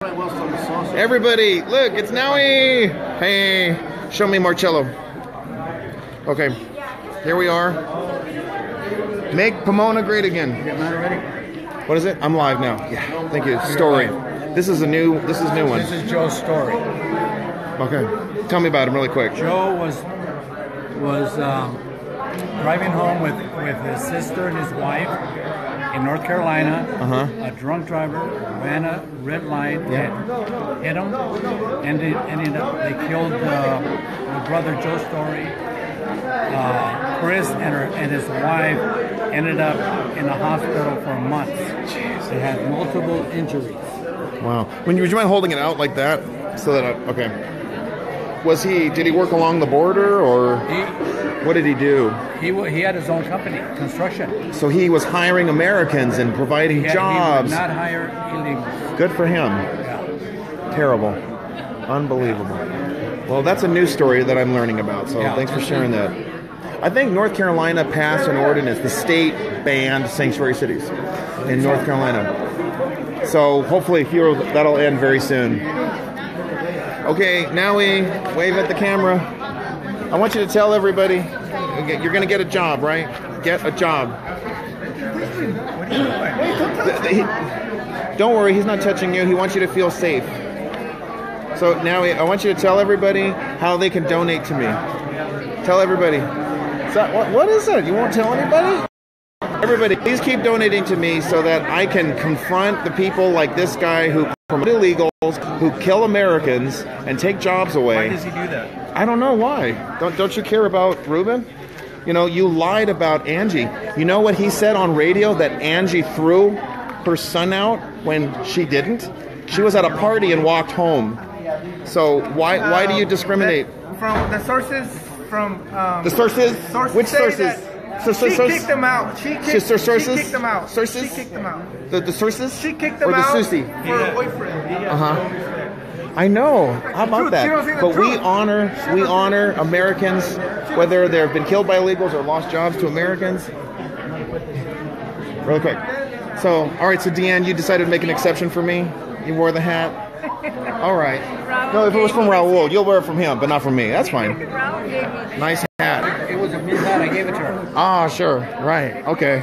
Everybody, look, it's Noe. Hey, show me Marcello. Okay, here we are. Make Pomona great again. You got mine already? What is it? I'm live now. Yeah, thank you. Story. This is new one. This is Joe's story. Okay, tell me about him really quick. Joe was driving home with his sister and his wife in North Carolina. A drunk driver ran a red light, hit him, and they killed the brother Joe Story. Chris and his wife ended up in a hospital for months. They had multiple injuries. Wow. Would you mind holding it out like that so that okay? Did he work along the border, or what did he do? He had his own company, construction. So he was hiring Americans and providing jobs. He would not hire illegals. Good for him. Yeah. Terrible. Unbelievable. Well, that's a new story that I'm learning about, so thanks for sharing that. I think North Carolina passed an ordinance. The state banned sanctuary cities in North Carolina. So hopefully that'll end very soon. Okay, now we wave at the camera. I want you to tell everybody, you're going to get a job, right? Get a job. What are you doing? Don't worry, he's not touching you. He wants you to feel safe. So now I want you to tell everybody how they can donate to me. Tell everybody. So, what is it? You won't tell anybody? Everybody, please keep donating to me so that I can confront the people like this guy who promote illegals, who kill Americans and take jobs away. Why does he do that? I don't know why. Don't you care about Ruben? You know, you lied about Angie. You know what he said on radio, that Angie threw her son out when she didn't? She was at a party and walked home. So why do you discriminate? From the sources from the sources? Which sources? She kicked them out. She kicked them out. Sources? She kicked them out. The sources? She kicked them or the out Susie? for her boyfriend. I know. How about that? But we honor Americans, whether they've been killed by illegals or lost jobs to Americans. Really quick. So, all right. So, Deanne, you decided to make an exception for me. You wore the hat. All right. No, if it was from Raul, you'll wear it from him, but not from me. That's fine. Nice hat. It was a his hat. I gave it to her. Ah, sure. Right. Okay.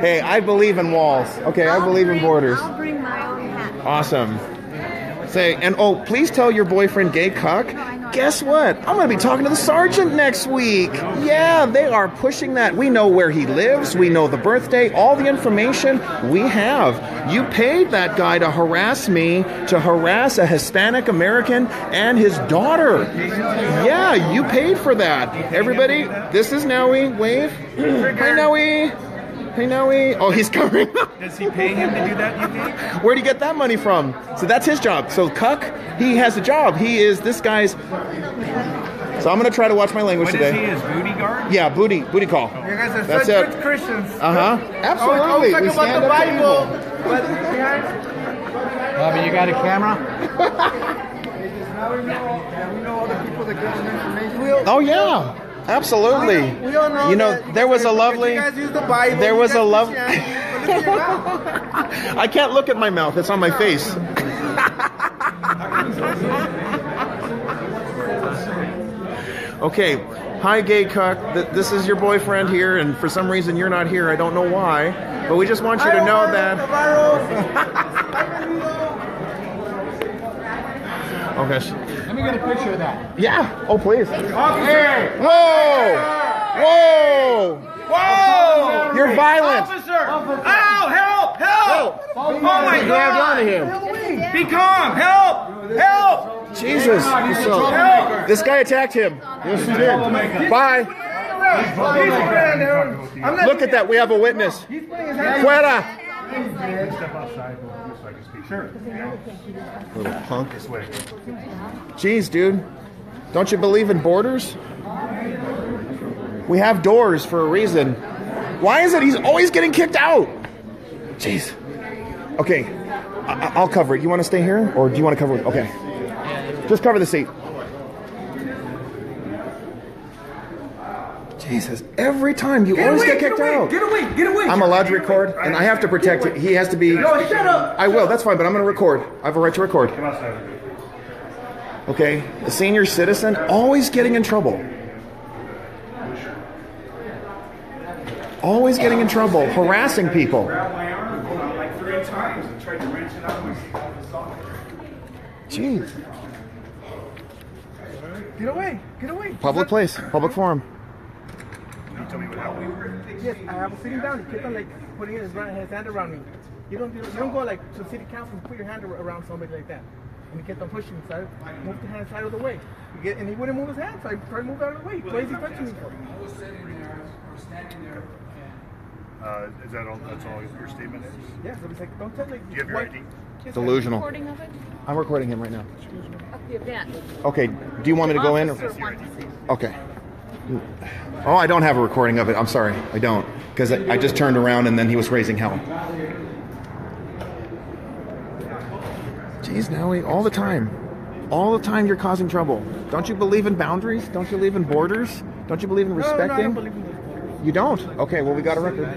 Hey, I believe in walls. Okay, I believe in borders. I'll bring my own hat. Awesome. Say, and please tell your boyfriend, Gay Cuck, guess what? I'm going to be talking to the sergeant next week. Yeah, they are pushing that. We know where he lives. We know the birthday. All the information we have. You paid that guy to harass me, to harass a Hispanic American and his daughter. Yeah, you paid for that. Everybody, this is Noe. Wave. Hi, Noe. Hey, Noe. Oh, he's coming. Does he pay him to do that, you think? Where'd he get that money from? So that's his job. So Cuck, he has a job. He is this guy's. So I'm going to try to watch my language today. What is he, his booty guard? Yeah, booty call. You guys are That's such it. good Christians. Absolutely. Always talk about the Bible. But Bobby, you got a camera? we know all the people that give us information. Oh yeah. Absolutely. We all know. You know, there was a lovely. You guys use the Bible. There was a lovely. I I can't look at my mouth. It's on my face. Okay. Hi, Gay Cuck. This is your boyfriend here, and for some reason you're not here. I don't know why, but we just want you to know that. Oh gosh. Let me get a picture of that. Yeah. Oh please. Officer! Whoa! Whoa! Whoa! You're violent. Officer! Ow! Help! Help! Oh my God! Be calm! Help! Help! Jesus. Help! This guy attacked him. Yes, he did. Bye. Look at that. We have a witness. Fuera. Step outside so I can speak. Sure. Little punk. This way. Jeez, dude. Don't you believe in borders? We have doors for a reason. Why is it he's always getting kicked out? Jeez. Okay. I'll cover it. You want to stay here? Or do you want to cover it? Okay. Just cover the seat. Jesus, every time you always get kicked out. Get away, get away. I'm allowed to record, and I have to protect it. He has to be... No, shut up. I will, that's fine, but I'm going to record. I have a right to record. Okay, the senior citizen, always getting in trouble. Always getting in trouble, harassing people. Like 3 times and tried to wrench it out of my socket. Jeez. Get away, get away. Public place, public forum. Yes, I was sitting down. He kept on like putting his hand around me. You don't go like to city council and put your hand around somebody like that. And he kept on pushing me, so I moved the hand out of the way. And he wouldn't move his hand, so I tried to move out of the way. What is he touching me for? I was sitting there, or standing there, Is that all? That's all your statement is? Yeah, so he's like, don't touch like. Do you have your ID? Delusional. Recording of it? I'm recording him right now. Of the event. Okay, do you want me to go in? Officer wants to see. Okay. Oh, I don't have a recording of it. I'm sorry. I don't. Because I just turned around and then he was raising hell. Jeez, now all the time. All the time you're causing trouble. Don't you believe in boundaries? Don't you believe in borders? Don't you believe in respecting? No, I don't believe in those borders. You don't? Okay, well, we got a record.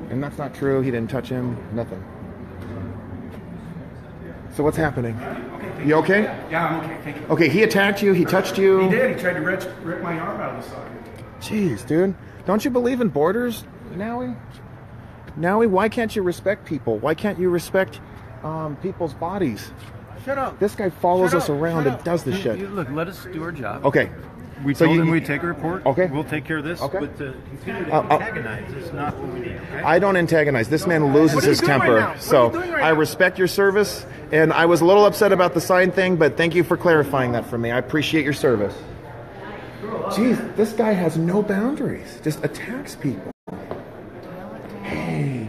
And that's not true. He didn't touch him. Nothing. So what's happening? You okay? Yeah, I'm okay, thank you. Okay, he attacked you. He touched you. He did, he tried to rip my arm out of the socket. Jeez, dude. Don't you believe in borders, Nowie? Nowie, why can't you respect people? Why can't you respect people's bodies? Shut up. This guy follows Shut us up. around Shut and up. does this shit. Look, let us do our job. Okay. We So told you- him we'd take a report. Okay. We'll take care of this. Okay. But to continue to I'll- antagonize is not what we need. Okay? I don't antagonize. This man loses What are you his doing right temper. now? What are So you doing right I now? respect your service, and I was a little upset about the sign thing, but thank you for clarifying that for me. I appreciate your service. Jeez, this guy has no boundaries. Just attacks people. Hey.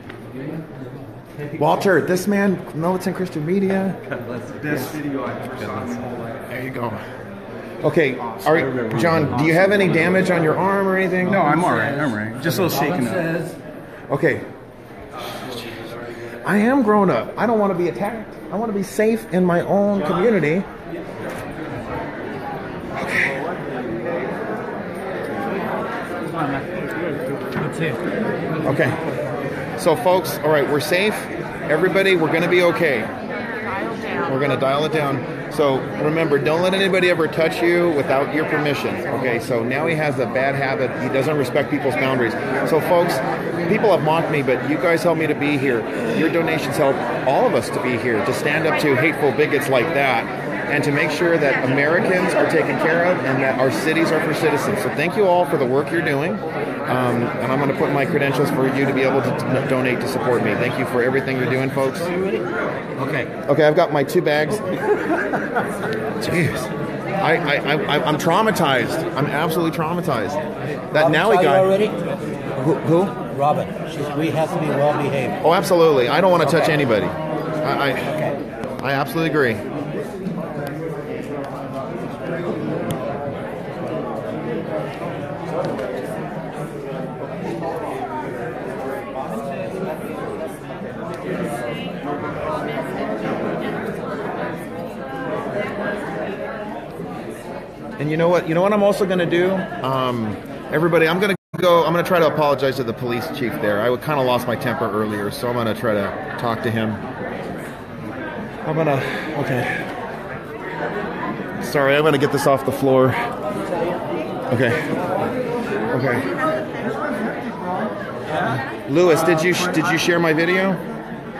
Walter, this man, Militant Christian Media. Best video I've ever saw in my whole life. There you go. Okay, John, do you have any damage on your arm or anything? No, I'm alright, I'm alright. Just a little shaken up. Okay. I am grown up. I don't want to be attacked. I want to be safe in my own community. Okay. So, folks, all right, we're safe. Everybody, we're going to be okay. We're going to dial it down. So, remember, don't let anybody ever touch you without your permission. Okay, so now he has a bad habit. He doesn't respect people's boundaries. So, folks, people have mocked me, but you guys help me to be here. Your donations help all of us to be here, to stand up to hateful bigots like that, and to make sure that Americans are taken care of and that our cities are for citizens. So thank you all for the work you're doing. And I'm going to put my credentials for you to be able to donate to support me. Thank you for everything you're doing, folks. Okay. Okay, I've got my 2 bags. Jeez. I'm traumatized. I'm absolutely traumatized. That now he got... already? Who? Robin, we have to be well behaved. Oh, absolutely. I don't want to touch anybody. I absolutely agree. And you know what? You know what I'm also going to do? Everybody, I'm going to try to apologize to the police chief there. I kind of lost my temper earlier, so I'm going to try to talk to him. Okay. Sorry, I'm going to get this off the floor. Okay. Lewis, did you share my video?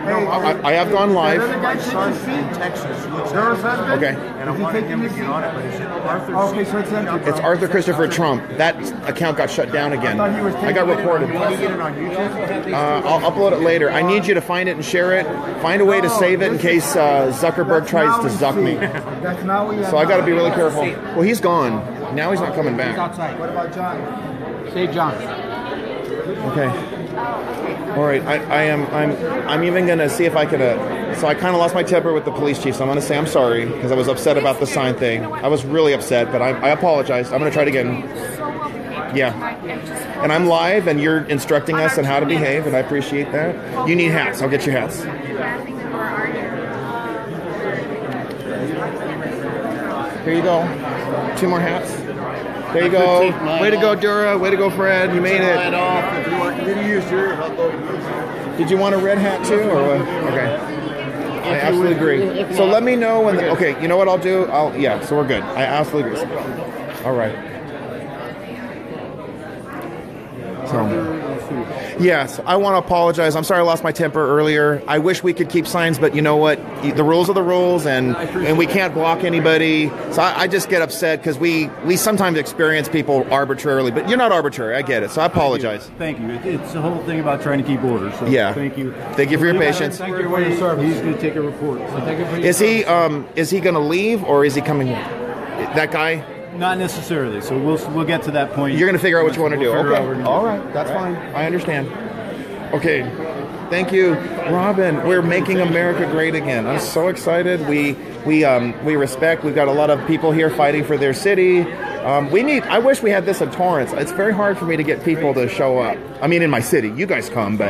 I have gone live. in Texas. Okay. And I wanted him to get on it, but is it Arthur? Okay, so it's empty. It's Arthur Christopher Trump. That account got shut down again. I got reported. Can you get it on YouTube? I'll upload it later. I need you to find it and share it. Find a way to save it in case Zuckerberg tries to zuck me. That's not what you have. So I got to be really careful. Well, he's gone. Now he's not coming back. Outside. What about John? Save John. Okay. All right. I'm even gonna see if I could. So I kind of lost my temper with the police chief. So I'm gonna say I'm sorry because I was upset about the sign thing. I was really upset, but I apologize. I'm gonna try it again. Yeah. And I'm live, and you're instructing us on how to behave, and I appreciate that. You need hats. I'll get you hats. Here you go. 2 more hats. There you go. Way to go, Dura. Way to go, Fred. You made it. Did you want a red hat too, or what? Okay. I absolutely agree. So let me know when. Okay, you know what I'll do? Yeah. So we're good. I absolutely agree. All right. So, yes, I want to apologize. I'm sorry I lost my temper earlier. I wish we could keep signs, but you know what? The rules are the rules, and we can't block anybody. So I just get upset because we sometimes experience people arbitrarily, but you're not arbitrary. I get it. So I apologize. Thank you. It's the whole thing about trying to keep order. So yeah. Thank you. Thank you for your patience. Thank you for your service. He's going to take a report. So thank you for your is he going to leave, or is he coming? That guy? Not necessarily. So we'll get to that point. You're going to figure out what you want to do. Okay. All right. That's fine. I understand. Okay. Thank you, Robin. We're making America great again. I'm so excited. We respect. We've got a lot of people here fighting for their city. I wish we had this in Torrance. It's very hard for me to get people to show up. I mean, in my city, you guys come, but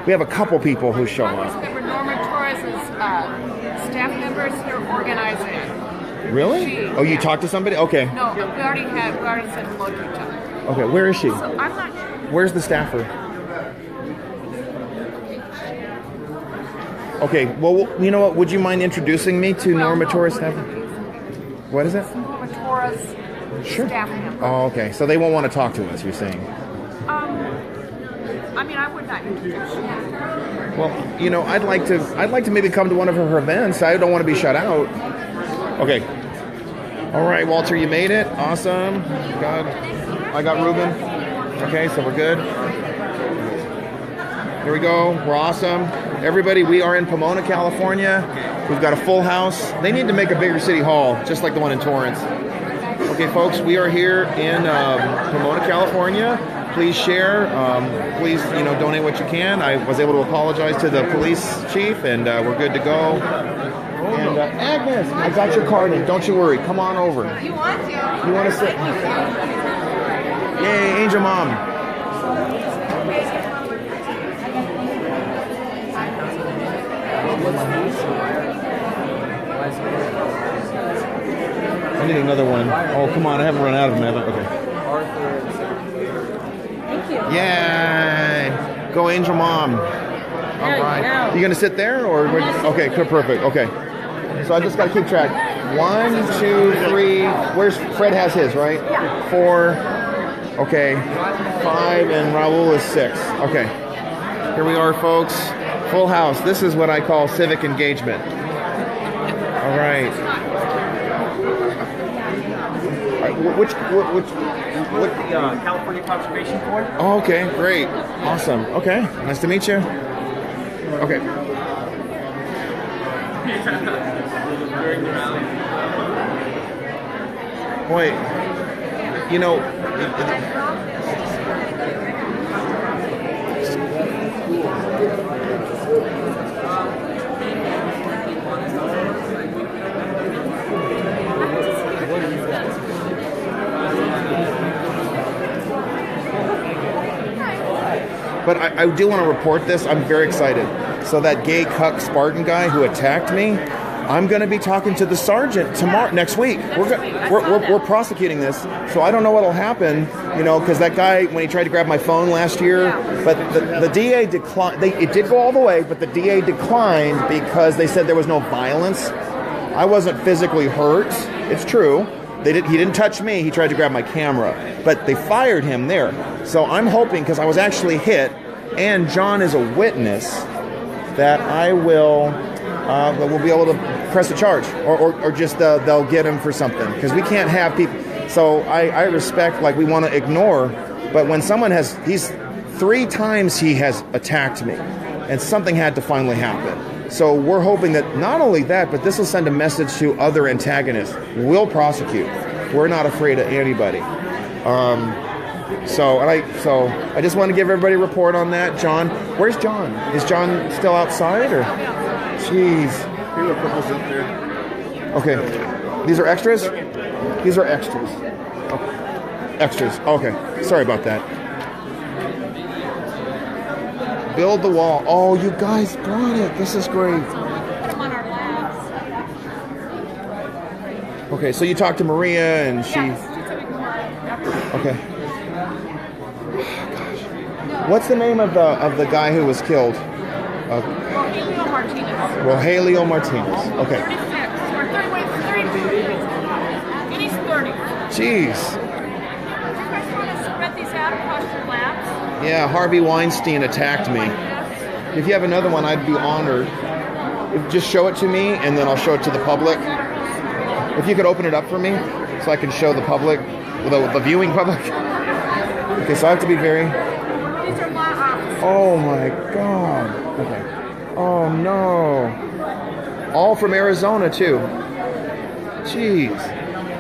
we have a couple people who show up. Norma Torres's staff members here organizing it. Really? You talked to somebody? Okay. No, we already said hello to each other. Okay, where is she? So I'm not. Where's the staffer? Okay, well, you know what? Would you mind introducing me to Norma Torres staff? What is it? Norma Torres staff member. Oh, okay. So they won't want to talk to us, you're saying? I mean, I would not introduce you. Well, you know, I'd like to maybe come to one of her events. I don't want to be shut out. Okay. All right, Walter, you made it. Awesome. I got Ruben. Okay, so we're good. Here we go. We're awesome. Everybody, we are in Pomona, California. We've got a full house. They need to make a bigger city hall, just like the one in Torrance. Okay, folks, we are here in Pomona, California. Please share. Please, donate what you can. I was able to apologize to the police chief, and we're good to go. And Agnes, I got your card in. Don't you worry. Come on over. You want to? You want to sit? Yay, Angel Mom. I need another one. Oh, come on. I haven't run out of them, have I? Okay. Thank you. Yay. Go, Angel Mom. All right. You going to sit there? Or okay, perfect. Okay. So I just got to keep track. 1, 2, 3. Where's Fred has his, right? Yeah. 4. Okay. 5, and Raul is 6. Okay. Here we are, folks. Full house. This is what I call civic engagement. All right. Which California Conservation Board. Oh, okay, great, awesome. Okay, nice to meet you. Okay. Boy, but I do want to report this. I'm very excited. So that gay cuck Spartan guy who attacked me, I'm going to be talking to the sergeant next week. We're prosecuting this, so I don't know what'll happen, because that guy, when he tried to grab my phone last year, but the DA declined. It did go all the way, but the DA declined because they said there was no violence. I wasn't physically hurt. It's true. He didn't touch me. He tried to grab my camera, but they fired him there. So I'm hoping, because I was actually hit, and John is a witness, that I will we'll be able to press a charge, or just they'll get him for something, because we can't have people. So I respect, we want to ignore, but when someone he's 3 times he has attacked me, and something had to finally happen. So we're hoping that not only that, but this will send a message to other antagonists. We'll prosecute. We're not afraid of anybody. So I just want to give everybody a report on that. John, where's John? Is John still outside, or? Jeez. Here are a couple up there. Okay. These are extras? These are extras. Okay. Extras. Okay. Sorry about that. Build the wall. Oh, you guys brought it. This is great. Come on our labs. Okay, so you talked to Maria and she... Yes, she said we can work. Okay. What's the name of the guy who was killed? Rogelio Martinez. Rogelio Martinez. Okay. 36. Or 30, wait, 32. And he's 30. Jeez. You guys want to spread these out across your laps? Yeah, Harvey Weinstein attacked me. If you have another one, I'd be honored. Just show it to me, and then I'll show it to the public. If you could open it up for me, so I can show the public, the viewing public. Okay, so I have to be very... These are law offices. Oh my God. Okay. Oh no. All from Arizona too. Jeez.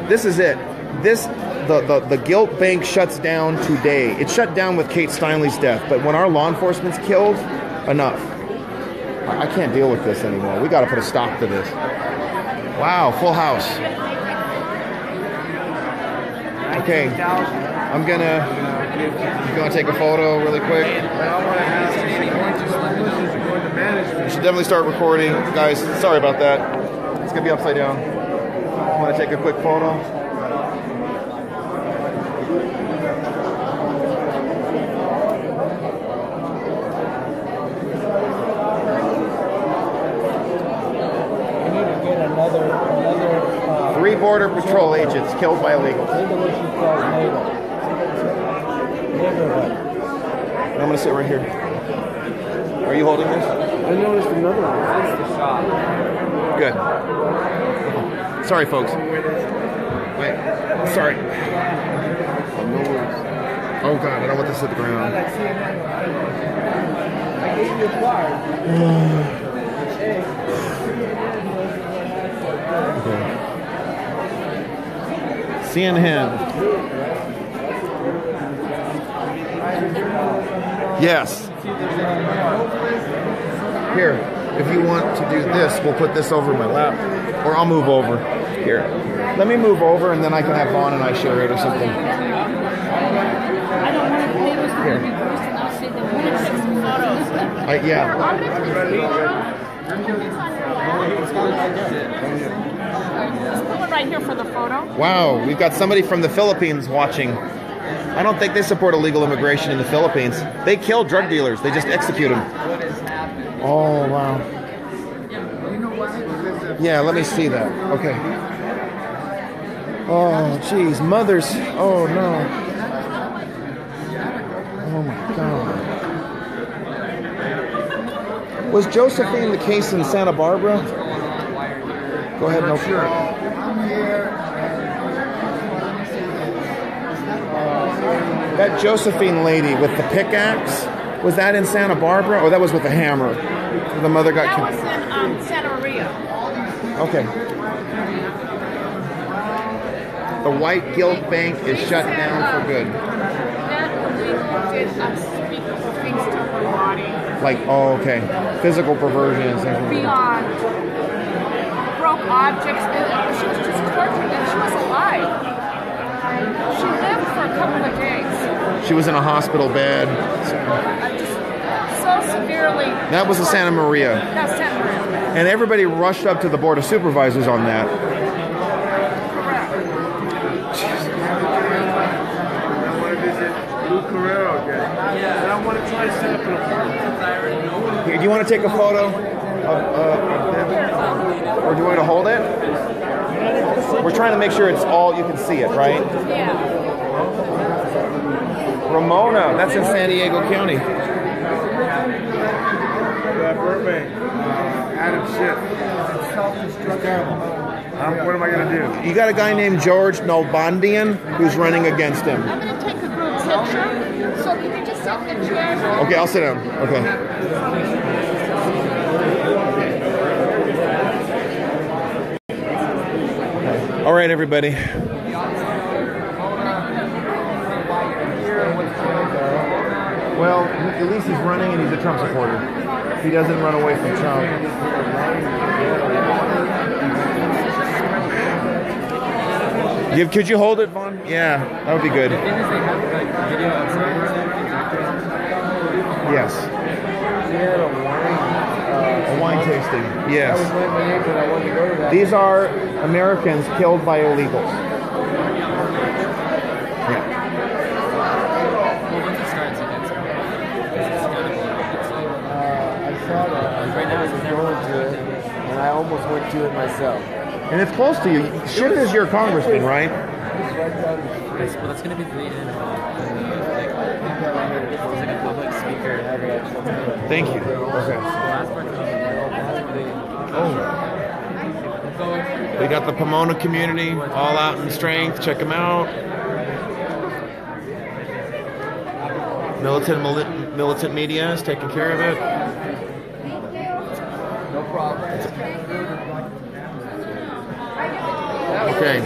This is it. The guilt bank shuts down today. It shut down with Kate Steinley's death, but when our law enforcement's killed, enough. I can't deal with this anymore. We got to put a stop to this. Wow, full house. Okay, I'm gonna take a photo really quick. We should definitely start recording, guys. Sorry about that. It's gonna be upside down. I'm gonna take a quick photo. Three Border Patrol agents killed by illegals. I'm going to sit right here. Are you holding this? I noticed another one. Good. Sorry, folks. Wait. Sorry. Oh, God. I don't want this to hit the ground. I gave you a card. Okay. CNN. Yes. Here, if you want to do this, we'll put this over my lap. Or I'll move over. Here. Let me move over and then I can have Vaughn and I share it or something. Here. Yeah. Right here for the photo. Wow, we've got somebody from the Philippines watching. I don't think they support illegal immigration in the Philippines. They kill drug dealers. They just execute them. Oh, wow. Yeah, let me see that. Okay. Oh, geez. Mothers. Oh, no. Oh, my God. Was Josephine the case in Santa Barbara? Go ahead, no. Sure. That Josephine lady with the pickaxe, was that in Santa Barbara? Or that was with the hammer? The mother got killed. That was in Santa Maria. Okay. The white guilt bank is shut down for good. That did unspeakable things to her body. Like, oh, okay. Physical perversion and things like that. Beyond. Broke objects. She was just tortured and she was alive. She lived for a couple of days. She was in a hospital bed. So severely. That was the Santa Maria. That's Santa Maria. And everybody rushed up to the Board of Supervisors on that. Correct. I want to visit Lou Carrero again. And I want to try to set up an appointment. Here, do you want to take a photo of them? Or do you want me to hold it? We're trying to make sure it's all, you can see it, right? Yeah. Ramona, that's in San Diego County. Burbank. Adam Schiff. It's terrible. What am I going to do? You got a guy named George Nalbandian who's running against him. I'm going to take a group picture. So can you just sit in the chair? Okay, I'll sit down. Okay. All right, everybody. Well, at least he's running and he's a Trump supporter. He doesn't run away from Trump. Could you hold it, Vaughn? Yeah, that would be good. Yes. A wine taste. interesting. Yes. I was laying my neighbor and I wanted to go to that. These are Americans killed by illegals. Yeah. I saw that. Right now, I was going to it, and I almost went to it myself. And it's close to you. Schiff is your congressman, right? Well, that's going to be the end. It's like a public speaker. Thank you. Okay. Oh. We got the Pomona community all out in strength. Check them out. Militant media is taking care of it. No problem. Okay.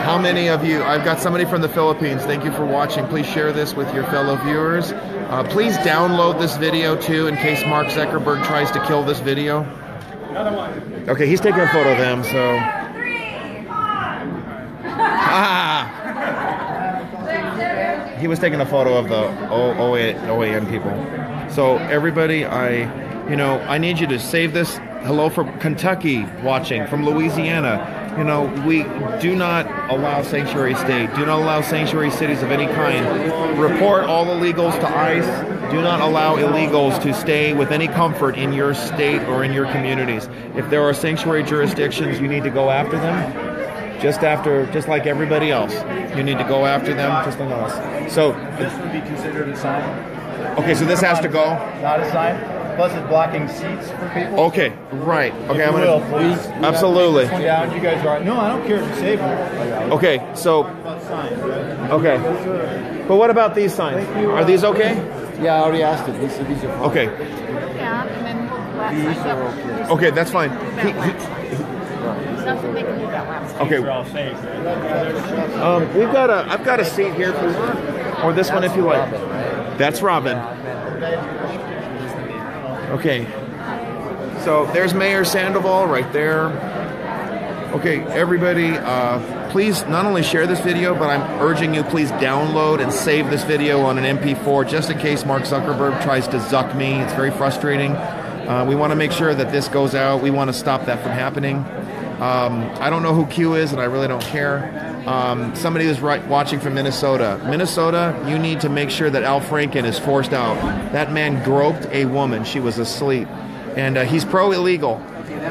How many of you, I've got somebody from the Philippines. Thank you for watching. Please share this with your fellow viewers. Please download this video too in case Mark Zuckerberg tries to kill this video. Okay, he's taking a photo of them, so. He was taking a photo of the OAN people. So everybody, I need you to save this. Hello from Kentucky watching, from Louisiana. We do not allow sanctuary state. Do not allow sanctuary cities of any kind. Report all illegals to ICE. Do not allow illegals to stay with any comfort in your state or in your communities. If there are sanctuary jurisdictions, you need to go after them. Just like everybody else. You need to go after them just like us. So this would be considered a sign. Okay, so this has to go? Not a sign. Plus it's blocking seats for people. Okay, right. Okay, I'm will, gonna please. Absolutely. Down. You guys are no, I don't care to save them. Okay, so okay. But what about these signs? Are these okay? Yeah, I already asked it. These are fine. Okay. Yeah, and then These are okay. Okay, that's fine. Okay. I've got a seat here if you want, or this one if you like. That's Robin. Okay. So there's Mayor Sandoval right there. Okay, everybody, please not only share this video, but I'm urging you, please download and save this video on an MP4 just in case Mark Zuckerberg tries to zuck me. It's very frustrating. We want to make sure that this goes out. We want to stop that from happening. I don't know who Q is, and I really don't care. Somebody who's watching from Minnesota. Minnesota, you need to make sure that Al Franken is forced out. That man groped a woman. She was asleep. And he's pro-illegal.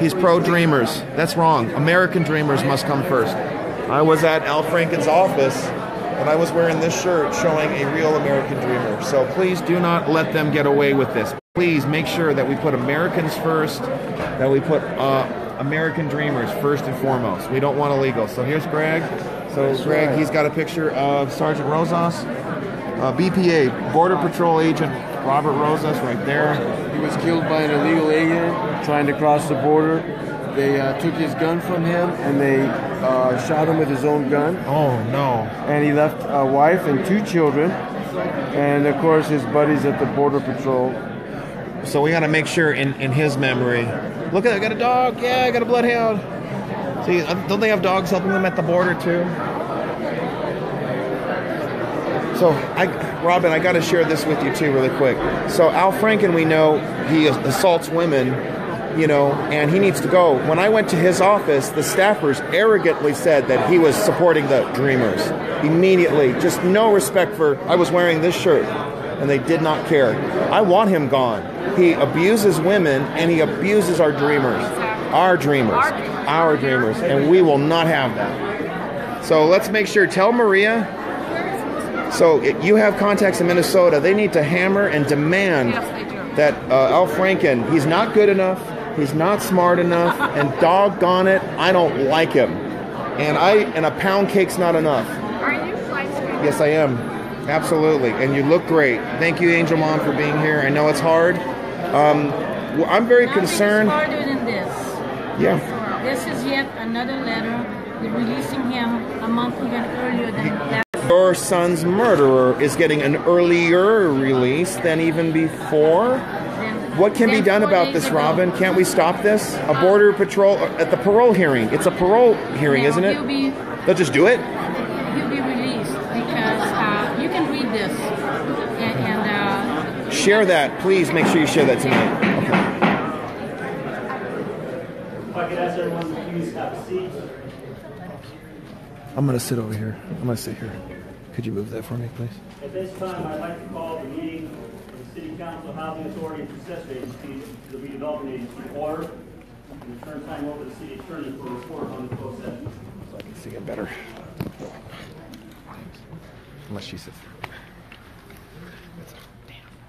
He's pro-dreamers. That's wrong. American dreamers must come first. I was at Al Franken's office, and I was wearing this shirt showing a real American dreamer. So please do not let them get away with this. Please make sure that we put Americans first, that we put American dreamers first and foremost. We don't want illegals. So here's Greg. So Greg, he's got a picture of Sergeant Rosas, BPA, Border Patrol Agent Robert Rosas right there. He was killed by an illegal alien trying to cross the border. They took his gun from him and they shot him with his own gun. Oh no. And he left a wife and 2 children. And of course his buddies at the Border Patrol. So we got to make sure in his memory. Look at that, I got a dog. Yeah, I got a bloodhound. See, don't they have dogs helping them at the border too? So, Robin, I got to share this with you too really quick. So Al Franken, we know he assaults women, and he needs to go. When I went to his office, the staffers arrogantly said that he was supporting the Dreamers. Immediately, just no respect for, I was wearing this shirt, and they did not care. I want him gone. He abuses women, and he abuses our dreamers. Our dreamers. Our dreamers. And we will not have that. So let's make sure, tell Maria. So you have contacts in Minnesota. They need to hammer and demand that Al Franken, he's not good enough, he's not smart enough, and doggone it, I don't like him. And a pound cake's not enough. Are you live streaming? Yes, I am. Absolutely. And you look great. Thank you, Angel Mom, for being here. I know it's hard. I'm very concerned. It's harder than this. Yeah. This is yet another letter. We're releasing him a month even earlier than that. Your son's murderer is getting an earlier release than even before. What can be done about this, Robin? Can't we stop this? A border patrol at the parole hearing. It's a parole hearing, isn't it? They'll just do it? He'll be released because you can read this. share that. Please make sure you share that tonight. Okay. If I could ask everyone to please have a seat. I'm going to sit over here. I'm going to sit here. Could you move that for me, please? At this time, I'd like to call the meeting of the City Council, Housing Authority, and Successor Agency, the Redevelopment Agency, to order, and turn time over to the City Attorney for a report on the closed session. So I can see it better. Unless she sits there.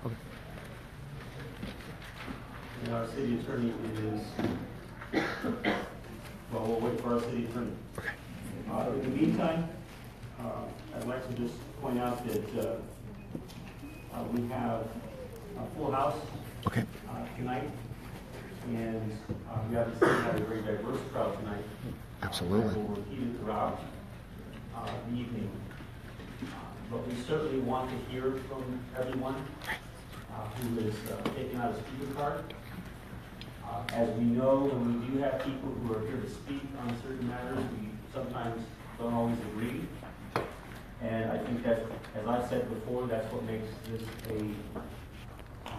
Okay. And our City Attorney is, well, we'll wait for our City Attorney. Okay. In the meantime, I'd like to just point out that we have a full house tonight, and we obviously have a very diverse crowd tonight. Absolutely. We'll repeat it throughout the evening. But we certainly want to hear from everyone who is taking out a speaker card. As we know, when we do have people who are here to speak on certain matters, we sometimes don't always agree. And I think that, as I've said before, that's what makes this a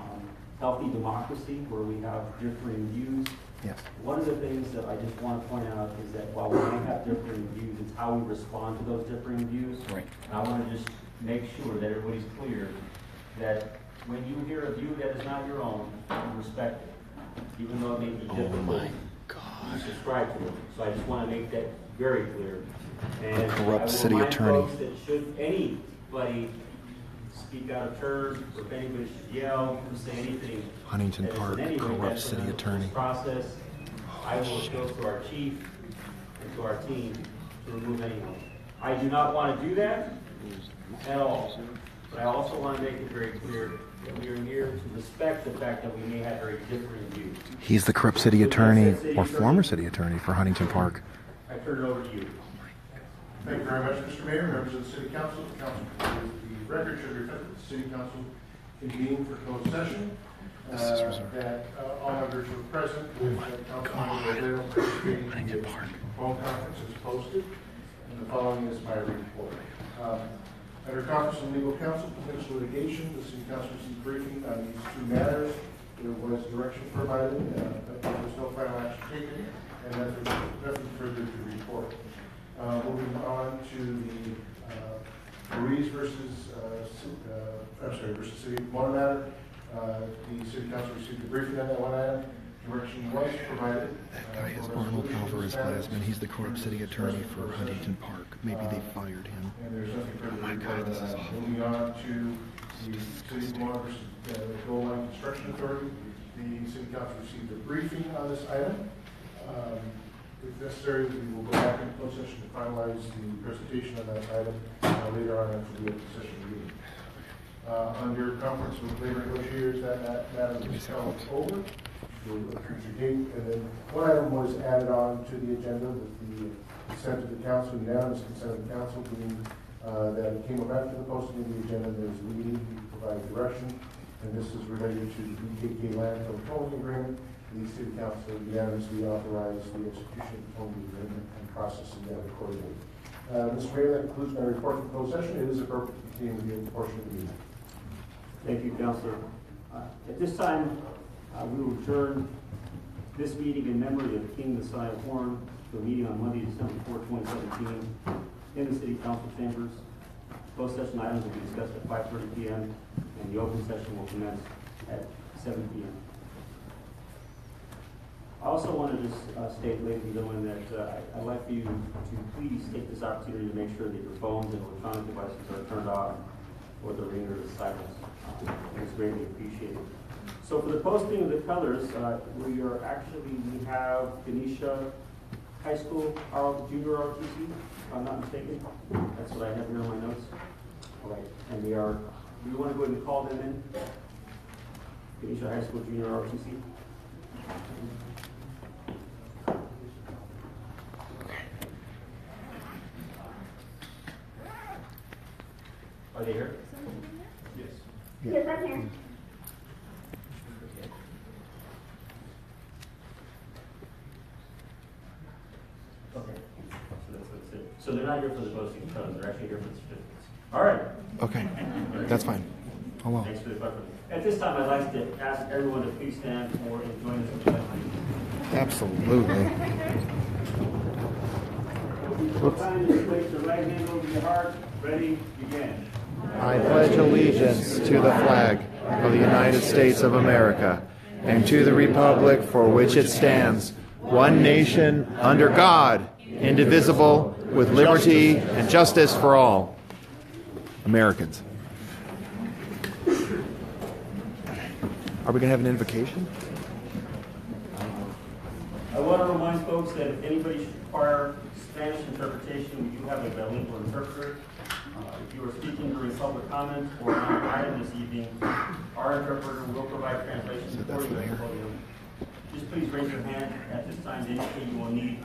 healthy democracy, where we have differing views. Yes. One of the things that I just want to point out is that while we may have differing views, it's how we respond to those differing views. Right. And I want to just make sure that everybody's clear that when you hear a view that is not your own, you respect it, even though it may be difficult to subscribe to it. So I just want to make that very clear. And corrupt city attorney. Folks that should anybody speak out of turn, or if anybody should yell or say anything, Huntington that is Park, in any way corrupt city detrimental to attorney. this process, I will go to our chief and to our team to remove anyone. I do not want to do that at all, but I also want to make it very clear that we are here to respect the fact that we may have very differing views. He's the corrupt city attorney, or former city attorney, for Huntington Park. I turn it over to you. Thank you very much, Mr. Mayor, members of the City Council. The record should reflect that the City Council convened for closed session. That all members were present with council members available participating in the phone conference is posted. And the following is my report. Under Conference and Legal Counsel, potential litigation, the City Council received briefing on these two matters. There was direction provided, but there was no final action taken, and nothing further to report. Moving on to the Ruiz versus City of Pomona matter. The City Council received a briefing on that one item. Direction was provided. That guy is Arnold Alvarez Glasman. He's the corrupt city attorney for Huntington Park. Maybe they fired him. And there's nothing further. Oh my God, this is awful. Moving on to the City of Pomona versus Gold Line Construction Authority. The City Council received a briefing on this item. If necessary, we will go back into closed session to finalize the presentation on that item later on after the open session meeting. Under conference with labor negotiators, that matter was held over to a future date, and then one item was added on to the agenda with the consent of the council, unanimous consent of the council, being that it came up after the posting of the agenda. There's a meeting to provide direction, and this is related to the BKK landfill tolling agreement. The City Council unanimously authorized the execution of the tolling agreement and processing that accordingly. Mr. Mayor, that concludes my report from closed session. It is appropriate to continue with the portion of the meeting. Thank you, Councilor. At this time, we will adjourn this meeting in memory of King Messiah Horn to a meeting on Monday, December 4, 2017 in the City Council chambers. Closed session items will be discussed at 5:30 p.m. and the open session will commence at 7 p.m. I also want to just state, ladies and gentlemen, that I'd like for you to please take this opportunity to make sure that your phones and electronic devices are turned off or the ringer is silenced. It's greatly appreciated. So for the posting of the colors, we have Ganesha High School Junior ROTC, if I'm not mistaken. That's what I have here on my notes. All right, and we want to go ahead and call them in. Ganesha High School Junior ROTC. Are they here? Yes. Yes, I'm here. Okay. That's it. So they're not here for the posting of codes, they're actually here for the certificates. All right. Okay. That's fine. Oh, wow. Thanks for the question. At this time, I'd like to ask everyone to please stand for and join us in the pledge. Absolutely. Time to place your right hand over your heart. Ready, begin. I pledge allegiance to the flag of the United States of America and to the republic for which it stands, one nation, under God, indivisible, with liberty and justice for all. Americans. Are we going to have an invocation? I want to remind folks that if anybody should require Spanish interpretation, we do have a bilingual interpreter. If you are speaking during public comment or on an item this evening, our interpreter will provide translation for you at the podium. Just please raise your hand at this time to indicate you will need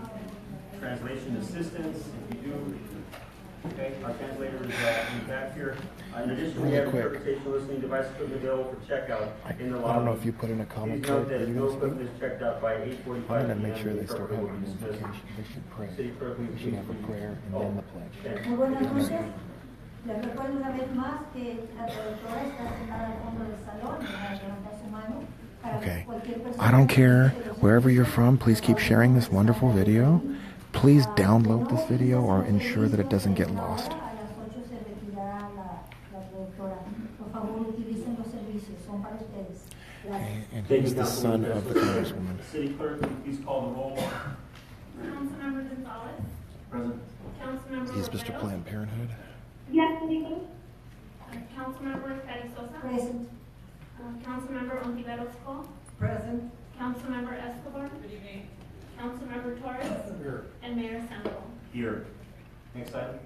translation assistance. If you do, okay, our translator is in the back here. In addition, we have interpretation listening device equipment available for checkout in the lobby. I don't know if you put in a comment code. Please note that no equipment is checked out by 8:45 I'm going to make sure they start having an invocation. They should pray. We should have a prayer and then the pledge. Muy buenas noches. Les recuerdo una vez más que la traductora está sentada al fondo del salón para levantar su mano. Okay. I don't care wherever you're from. Please keep sharing this wonderful video. Please download this video or ensure that it doesn't get lost. And he's the son of the congresswoman. City clerk, please call the roll. Councilmember Gonzalez. Present. Councilmember He's Mr. Planned Parenthood. Yes, speaking. Councilmember Carizosa. Present. Councilmember Ontiveros Cole. Present. Councilmember Escobar. Good evening. Councilmember Torres. Here. And Mayor Sandoval. Here. Next item.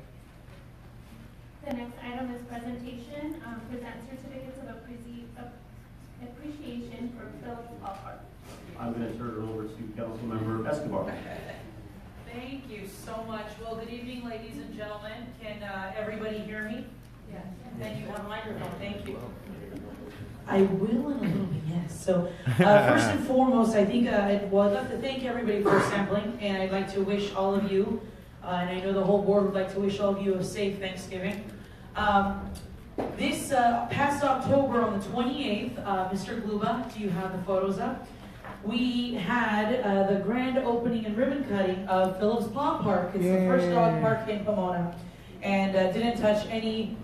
The next item is presentation. Present certificates of appreciation for Phillips Ballpark. I'm going to turn it over to Councilmember Escobar. Thank you so much. Well, good evening, ladies and gentlemen. Can everybody hear me? Yes. And you have a microphone. Thank you. I will in a little bit, yes. So first and foremost, I think I'd like to thank everybody for sampling, and I'd like to wish all of you, and I know the whole board would like to wish all of you a safe Thanksgiving. This past October on the 28th, Mr. Gluba, do you have the photos up? We had the grand opening and ribbon cutting of Phillips Paw Park. It's the first dog park in Pomona, and didn't touch any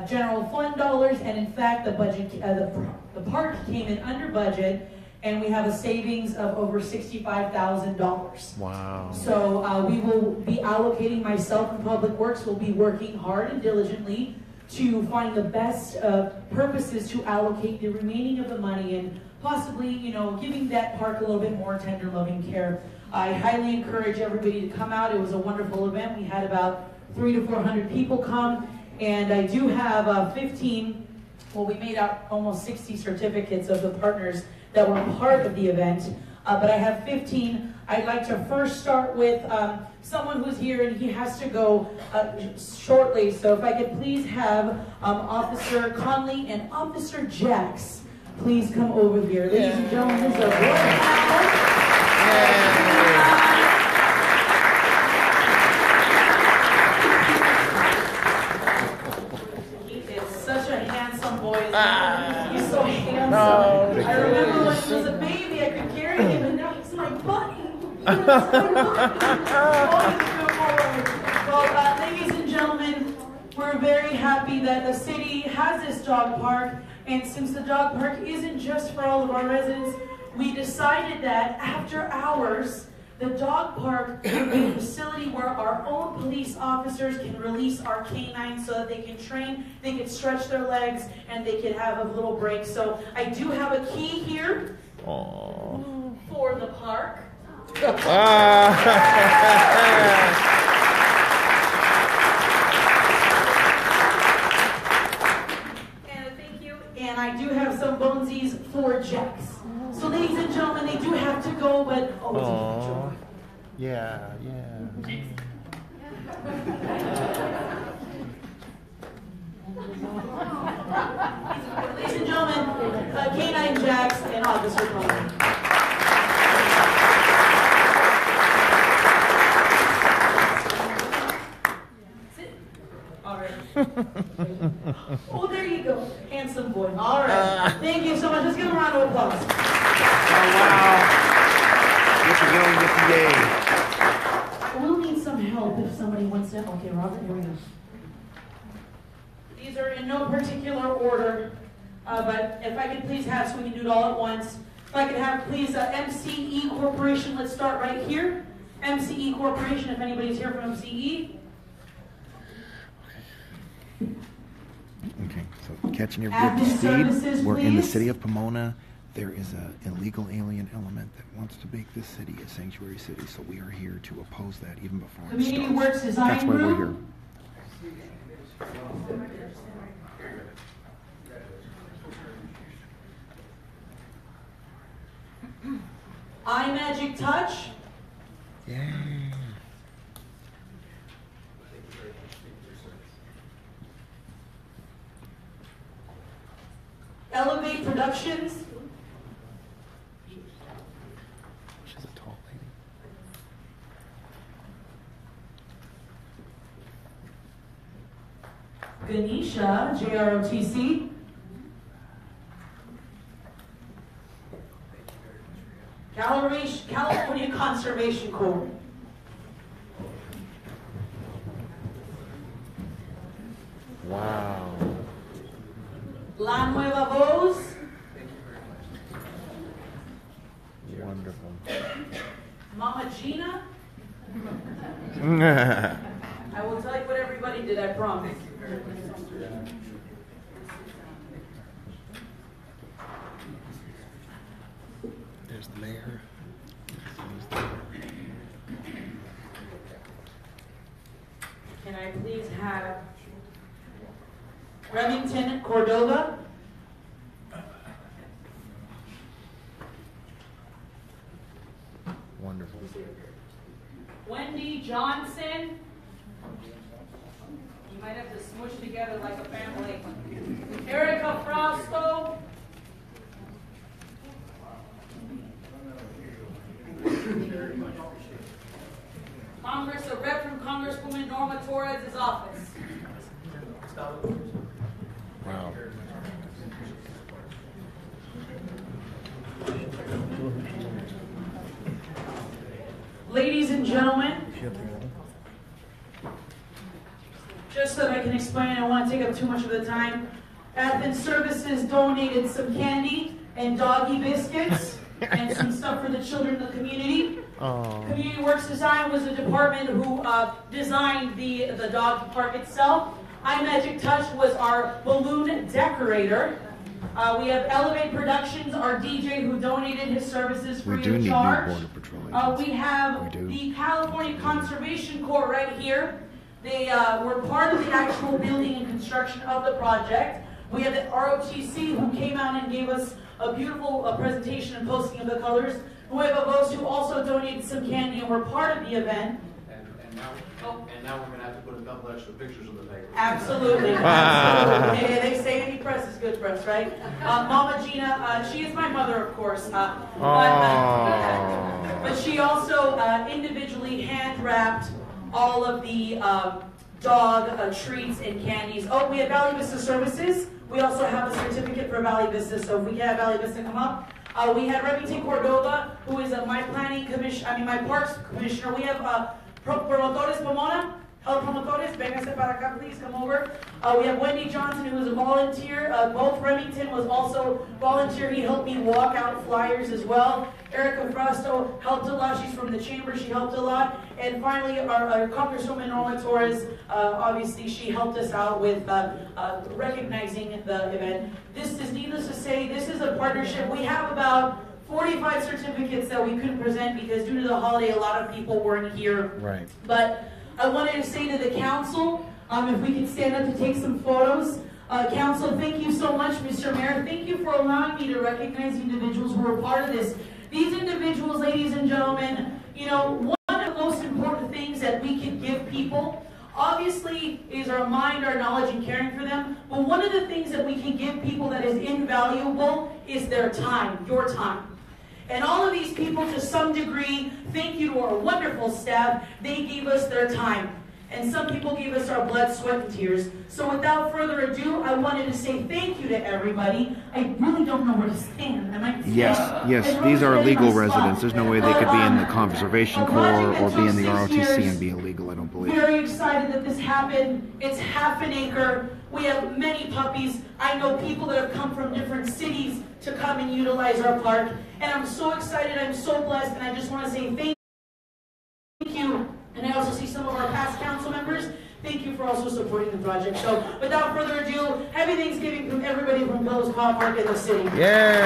general fund dollars. And in fact, the budget, the park came in under budget, and we have a savings of over $65,000. Wow! So we will be allocating. Myself and Public Works will be working hard and diligently to find the best purposes to allocate the remaining of the money and possibly, you know, giving that park a little bit more tender, loving care. I highly encourage everybody to come out. It was a wonderful event. We had about 300 to 400 people come, and I do have 15, well, we made out almost 60 certificates of the partners that were part of the event, but I have 15. I'd like to first start with someone who's here, and he has to go shortly, so if I could please have Officer Conley and Officer Jax please come over here. Ladies and gentlemen, this is a He is such a handsome boy. He's so handsome. No. I remember when he was a baby, I could carry him, and now he's my buddy. Well, ladies and gentlemen, we're very happy that the city has this dog park. And since the dog park isn't just for all of our residents, we decided that after hours, the dog park will be a facility where our own police officers can release our canines so that they can train, they can stretch their legs, and they can have a little break. So I do have a key here for the park. And I do have some bonesies for Jax. So ladies and gentlemen, they do have to go, but yeah. Ladies and gentlemen, K9 Jax and Officer Conley. All right. Oh, there you go. Handsome boy. All right. Thank you so much. Let's give him a round of applause. Oh, wow. Mr. Young, Mr. Yay. We'll need some help if somebody wants to. Okay, Robert, here we go. These are in no particular order, but if I could please have, so we can do it all at once. If I could have, please, MCE Corporation. Let's start right here. MCE Corporation, if anybody's here from MCE. Okay, so catching everybody up to speed. We're in the city of Pomona. There is an illegal alien element that wants to make this city a sanctuary city, so we are here to oppose that even before it starts. Community Works Design That's why we're here. Group. iMagic Touch. Yay. Elevate Productions. She's a tall lady. Ganesha, JROTC. California Conservation Corps. Wow. La Nueva Voz. Wonderful. Mama Gina. I will tell you what everybody did, I promise. There's the mayor. Can I please have Remington Cordova? Wonderful. Wendy Johnson. You might have to smush together like a family. Erica Frausto. Congress, a rep from Congresswoman Norma Torres' office. Wow. Ladies and gentlemen, just so that I can explain, I don't want to take up too much of the time. Athens Services donated some candy and doggy biscuits and some stuff for the children in the community. Community Works Design was the department who designed the dog park itself. iMagic Touch was our balloon decorator. We have Elevate Productions, our DJ who donated his services free of charge. Border Patrol we have the California Conservation Corps right here. They were part of the actual building and construction of the project. We have the ROTC who came out and gave us a beautiful presentation and posting of the colors. Nueva Voz who also donated some candy and were part of the event. And now we're going to have to put a couple extra pictures in the paper. Absolutely. Absolutely. Yeah, they say any press is good press, right? Mama Gina, she is my mother, of course. But she also individually hand-wrapped all of the dog treats and candies. Oh, we have Valley Vista Services. We also have a certificate for Valley Vista, so if we can have Valley Vista come up. We had Remington Cordova, who is my planning commission, my parks commissioner. We have Promotores Pomona, health promotores, véngase para acá, please come over. We have Wendy Johnson, who is a volunteer. Both Remington was also volunteer. He helped me walk out flyers as well. Erica Frausto helped a lot. She's from the chamber. She helped a lot. And finally, our Congresswoman Norma Torres, obviously, she helped us out with recognizing the event. This is, needless to say, this is a partnership. We have about 45 certificates that we couldn't present because due to the holiday, a lot of people weren't here. Right. But I wanted to say to the council, if we could stand up to take some photos. Council, thank you so much, Mr. Mayor. Thank you for allowing me to recognize individuals who were part of this. These individuals, ladies and gentlemen, one of the most important things that we can give people, obviously, is our mind, our knowledge, and caring for them. But one of the things that we can give people that is invaluable is their time, your time. And all of these people, to some degree, thank you to our wonderful staff, they gave us their time. And some people gave us our blood, sweat, and tears. So without further ado, I wanted to say thank you to everybody. I really don't know where to stand. Am I Yes, these are legal residents. There's no way they could be in the Conservation Corps or be in the ROTC and be illegal, I don't believe. Very excited that this happened. It's half an acre. We have many puppies. I know people that have come from different cities to come and utilize our park. And I'm so excited. I'm so blessed. And I just want to say thank you. And I also see some of our past council members. Thank you for also supporting the project. So without further ado, happy Thanksgiving from everybody from Bell's Paw Park in the city. Yay!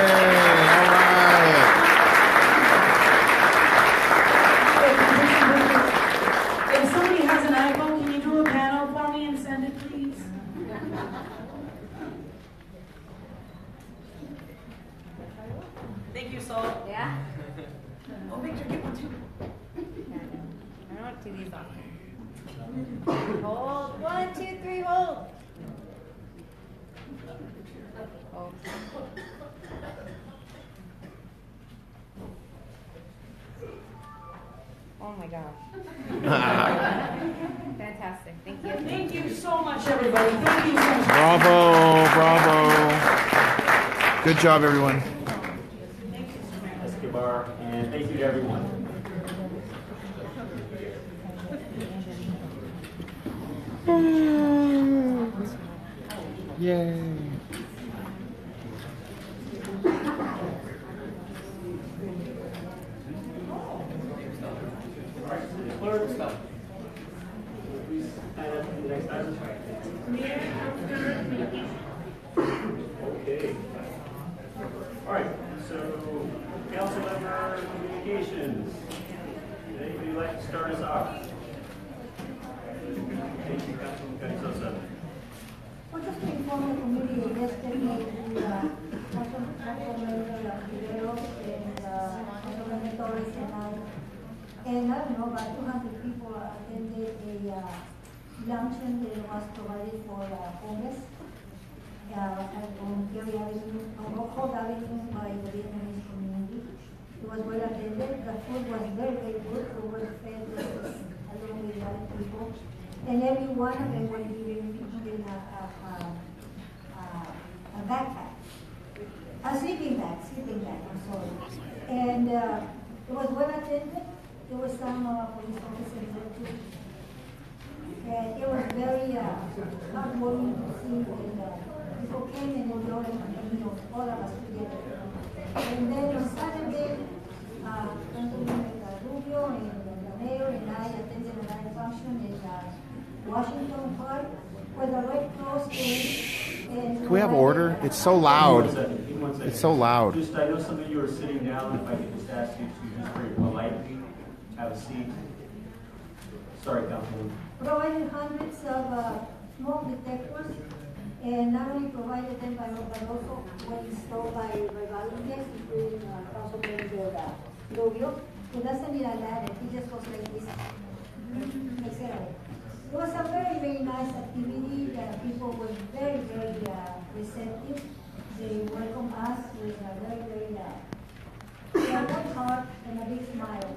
All right. If somebody has an iPhone, can you do a panel for me and send it, please? Thank you, Sol. Yeah? Oh, Victor, get one too. I don't do these often. Hold. 1, 2, 3, hold. Hold. Oh my gosh. Fantastic. Thank you. Thank you so much, everybody. Thank you so much. Bravo. Good job, everyone. Schaper, and thank you to everyone. Yay. Okay. All right, so council member communications. Anybody like to start us off? Thank you, Councilman Sosa. Well, just to inform the committee, yesterday the Councilmember Rivero and Councilmember Torres and I don't know, about 200 people attended a luncheon that was provided for homeless on Gary Avenue, on Rockhold Avenue by the Vietnamese community. It was well attended. The food was very, very good. The were fed along with other people. And every one of them were given a backpack, a sleeping bag, I'm sorry. And it was well attended. There were some police officers there too. And it was very heartwarming to see that people came and enjoyed all of us together. And then on Saturday, Councilman Rubio and the mayor and I attended another function in Washington Park where the Red Cross came. Can we have order? It's so loud. It's so loud. Just, I know some of you are sitting down. If I could just ask you to just very politely have a seat. Sorry, Councilman. Provided hundreds of smoke detectors, and not only provided them but also were installed by volunteers, including Councilman Rubio, who doesn't need a ladder. He just goes like this. It was a very, very nice activity. The people were very, very receptive. They welcomed us with a very, very warm heart and a big smile.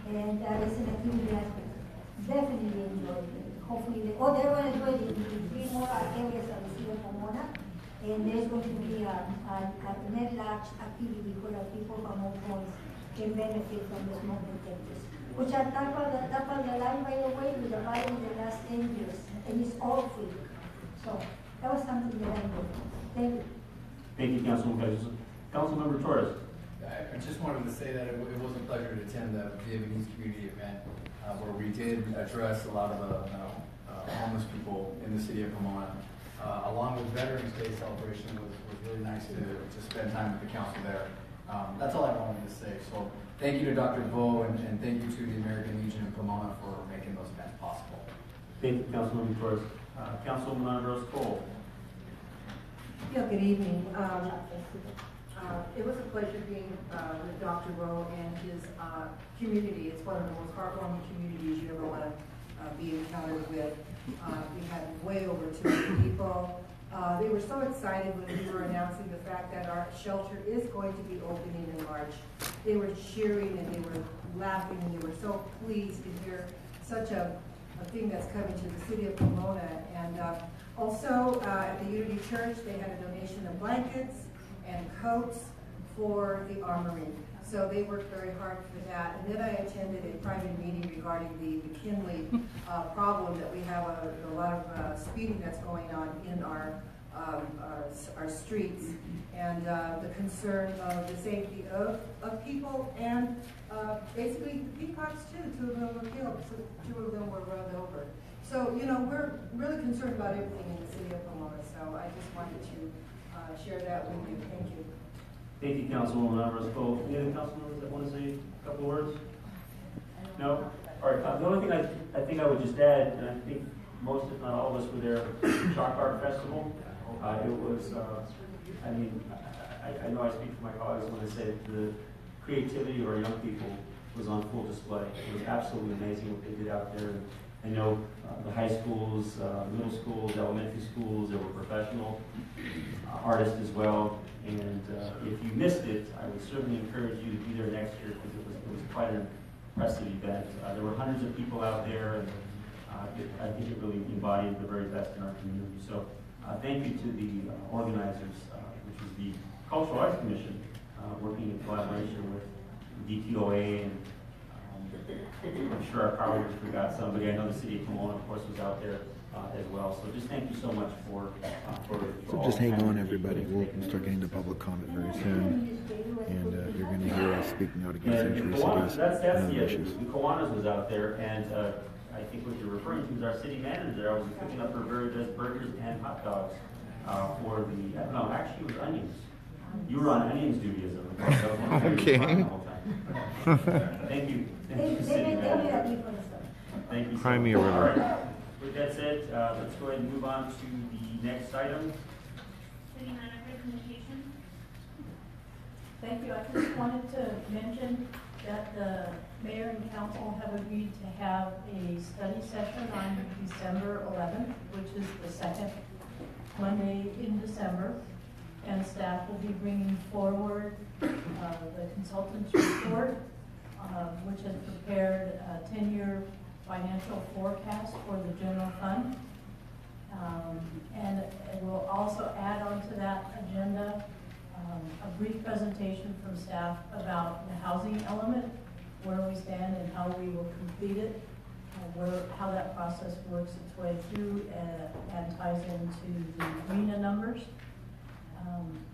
And it's an activity that definitely enjoyed it. Hopefully, they're going to do it in 3 more areas of the city of Pomona. And there's going to be a net large activity where people from all points can benefit from the smoke detectors, which are top of the line, by the way, with the value in the last 10 years, and it's all free. So that was something that I did. Thank you. Thank you, Councilman. Councilmember Torres. I just wanted to say that it was a pleasure to attend the Vietnamese community event where we did address a lot of the homeless people in the city of Pomona. Along with Veterans Day celebration, it was really nice to spend time with the council there. That's all I wanted to say. So thank you to Dr. Vo and thank you to the American Legion of Pomona for making those events possible. Thank you, Councilmember Torres. Councilman Rose Cole. Yeah, good evening. It was a pleasure being with Dr. Vo and his community. It's one of the most heartwarming communities you ever want to be encountered with. We had way over 200 people. They were so excited when we were announcing the fact that our shelter is going to be opening in March. They were cheering and they were laughing and they were so pleased to hear such a a thing that's coming to the city of Pomona. And also at the Unity Church, they had a donation of blankets and coats for the armory. So they worked very hard for that. And then I attended a private meeting regarding the McKinley problem that we have a lot of speeding that's going on in our streets, and the concern of the safety of people, and basically the peacocks too. 2 of them were killed, so 2 of them were run over. So, you know, we're really concerned about everything in the city of Pomona, so I just wanted to share that with you. Thank you. Thank you, Councilwoman Roscoe. Any other council members that want to say a couple of words? No? All right, the only thing I think I would just add, and I think most, if not all of us, were there at the Chalk Art Festival. It was, I mean, I know I speak for my colleagues when I say the creativity of our young people was on full display. It was absolutely amazing what they did out there. And I know the high schools, middle schools, elementary schools, there were professional artists as well. And if you missed it, I would certainly encourage you to be there next year because it was quite an impressive event. There were hundreds of people out there, and I think it really embodied the very best in our community. So thank you to the organizers, which is the Cultural Arts Commission, working in collaboration with DTOA, and I'm sure I probably forgot somebody. I know the city of Pomona, of course, was out there as well. So just thank you so much for So just hang on, everybody. We'll start getting to public comment very soon, and you're going to hear us speaking out against Century Cities that's and other the issues. The Kiwanis was out there, and I think what you're referring to is our city manager. I was cooking up her very best burgers and hot dogs for the, no, actually it was onions. You were on onions duty as a Okay. Thank you. Thank you, city manager. Thank you. Cry me a river. All right. With that said, let's go ahead and move on to the next item. City manager communication. Thank you. I just wanted to mention that the mayor and council have agreed to have a study session on December 11th, which is the second Monday in December. And staff will be bringing forward the consultant's report, which has prepared a 10-year financial forecast for the general fund. And it will also add onto that agenda a brief presentation from staff about the housing element, where we stand and how we will complete it, how that process works its way through and ties into the RENA numbers.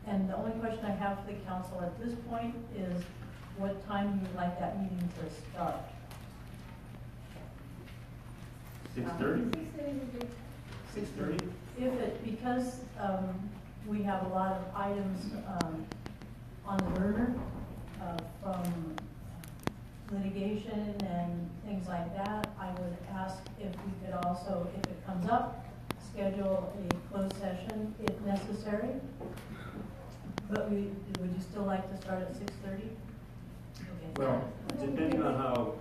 And the only question I have for the council at this point is what time you would like that meeting to start. 6:30? 6:30? Because we have a lot of items on the burner from litigation and things like that, I would ask if we could also, if it comes up, schedule a closed session if necessary. But would you still like to start at 6:30? Okay. Well, depending on how,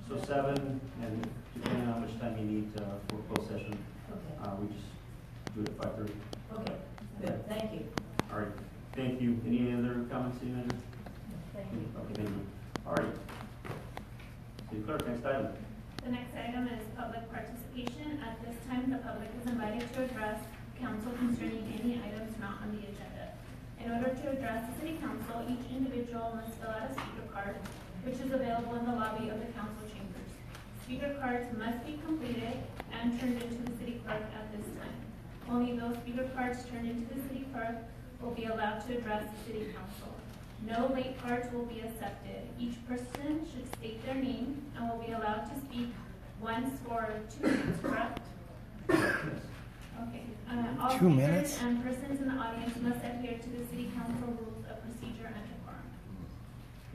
so 7, and depending on how much time you need for closed session, we just do it at 5:30. Okay, good, thank you. All right, thank you. Any other comments, anyone? Thank you. Okay, thank you. All right. City Clerk, next item. The next item is public participation. At this time, the public is invited to address council concerning any items not on the agenda. In order to address the city council, each individual must fill out a speaker card, which is available in the lobby of the council chambers. Speaker cards must be completed and turned into the city clerk at this time. Only those speaker cards turned into the city clerk will be allowed to address the city council. No late cards will be accepted. Each person should state their name and will be allowed to speak once for 2 minutes, correct? Okay. All 2 speakers minutes? and persons in the audience must adhere to the city council rules of procedure and decorum.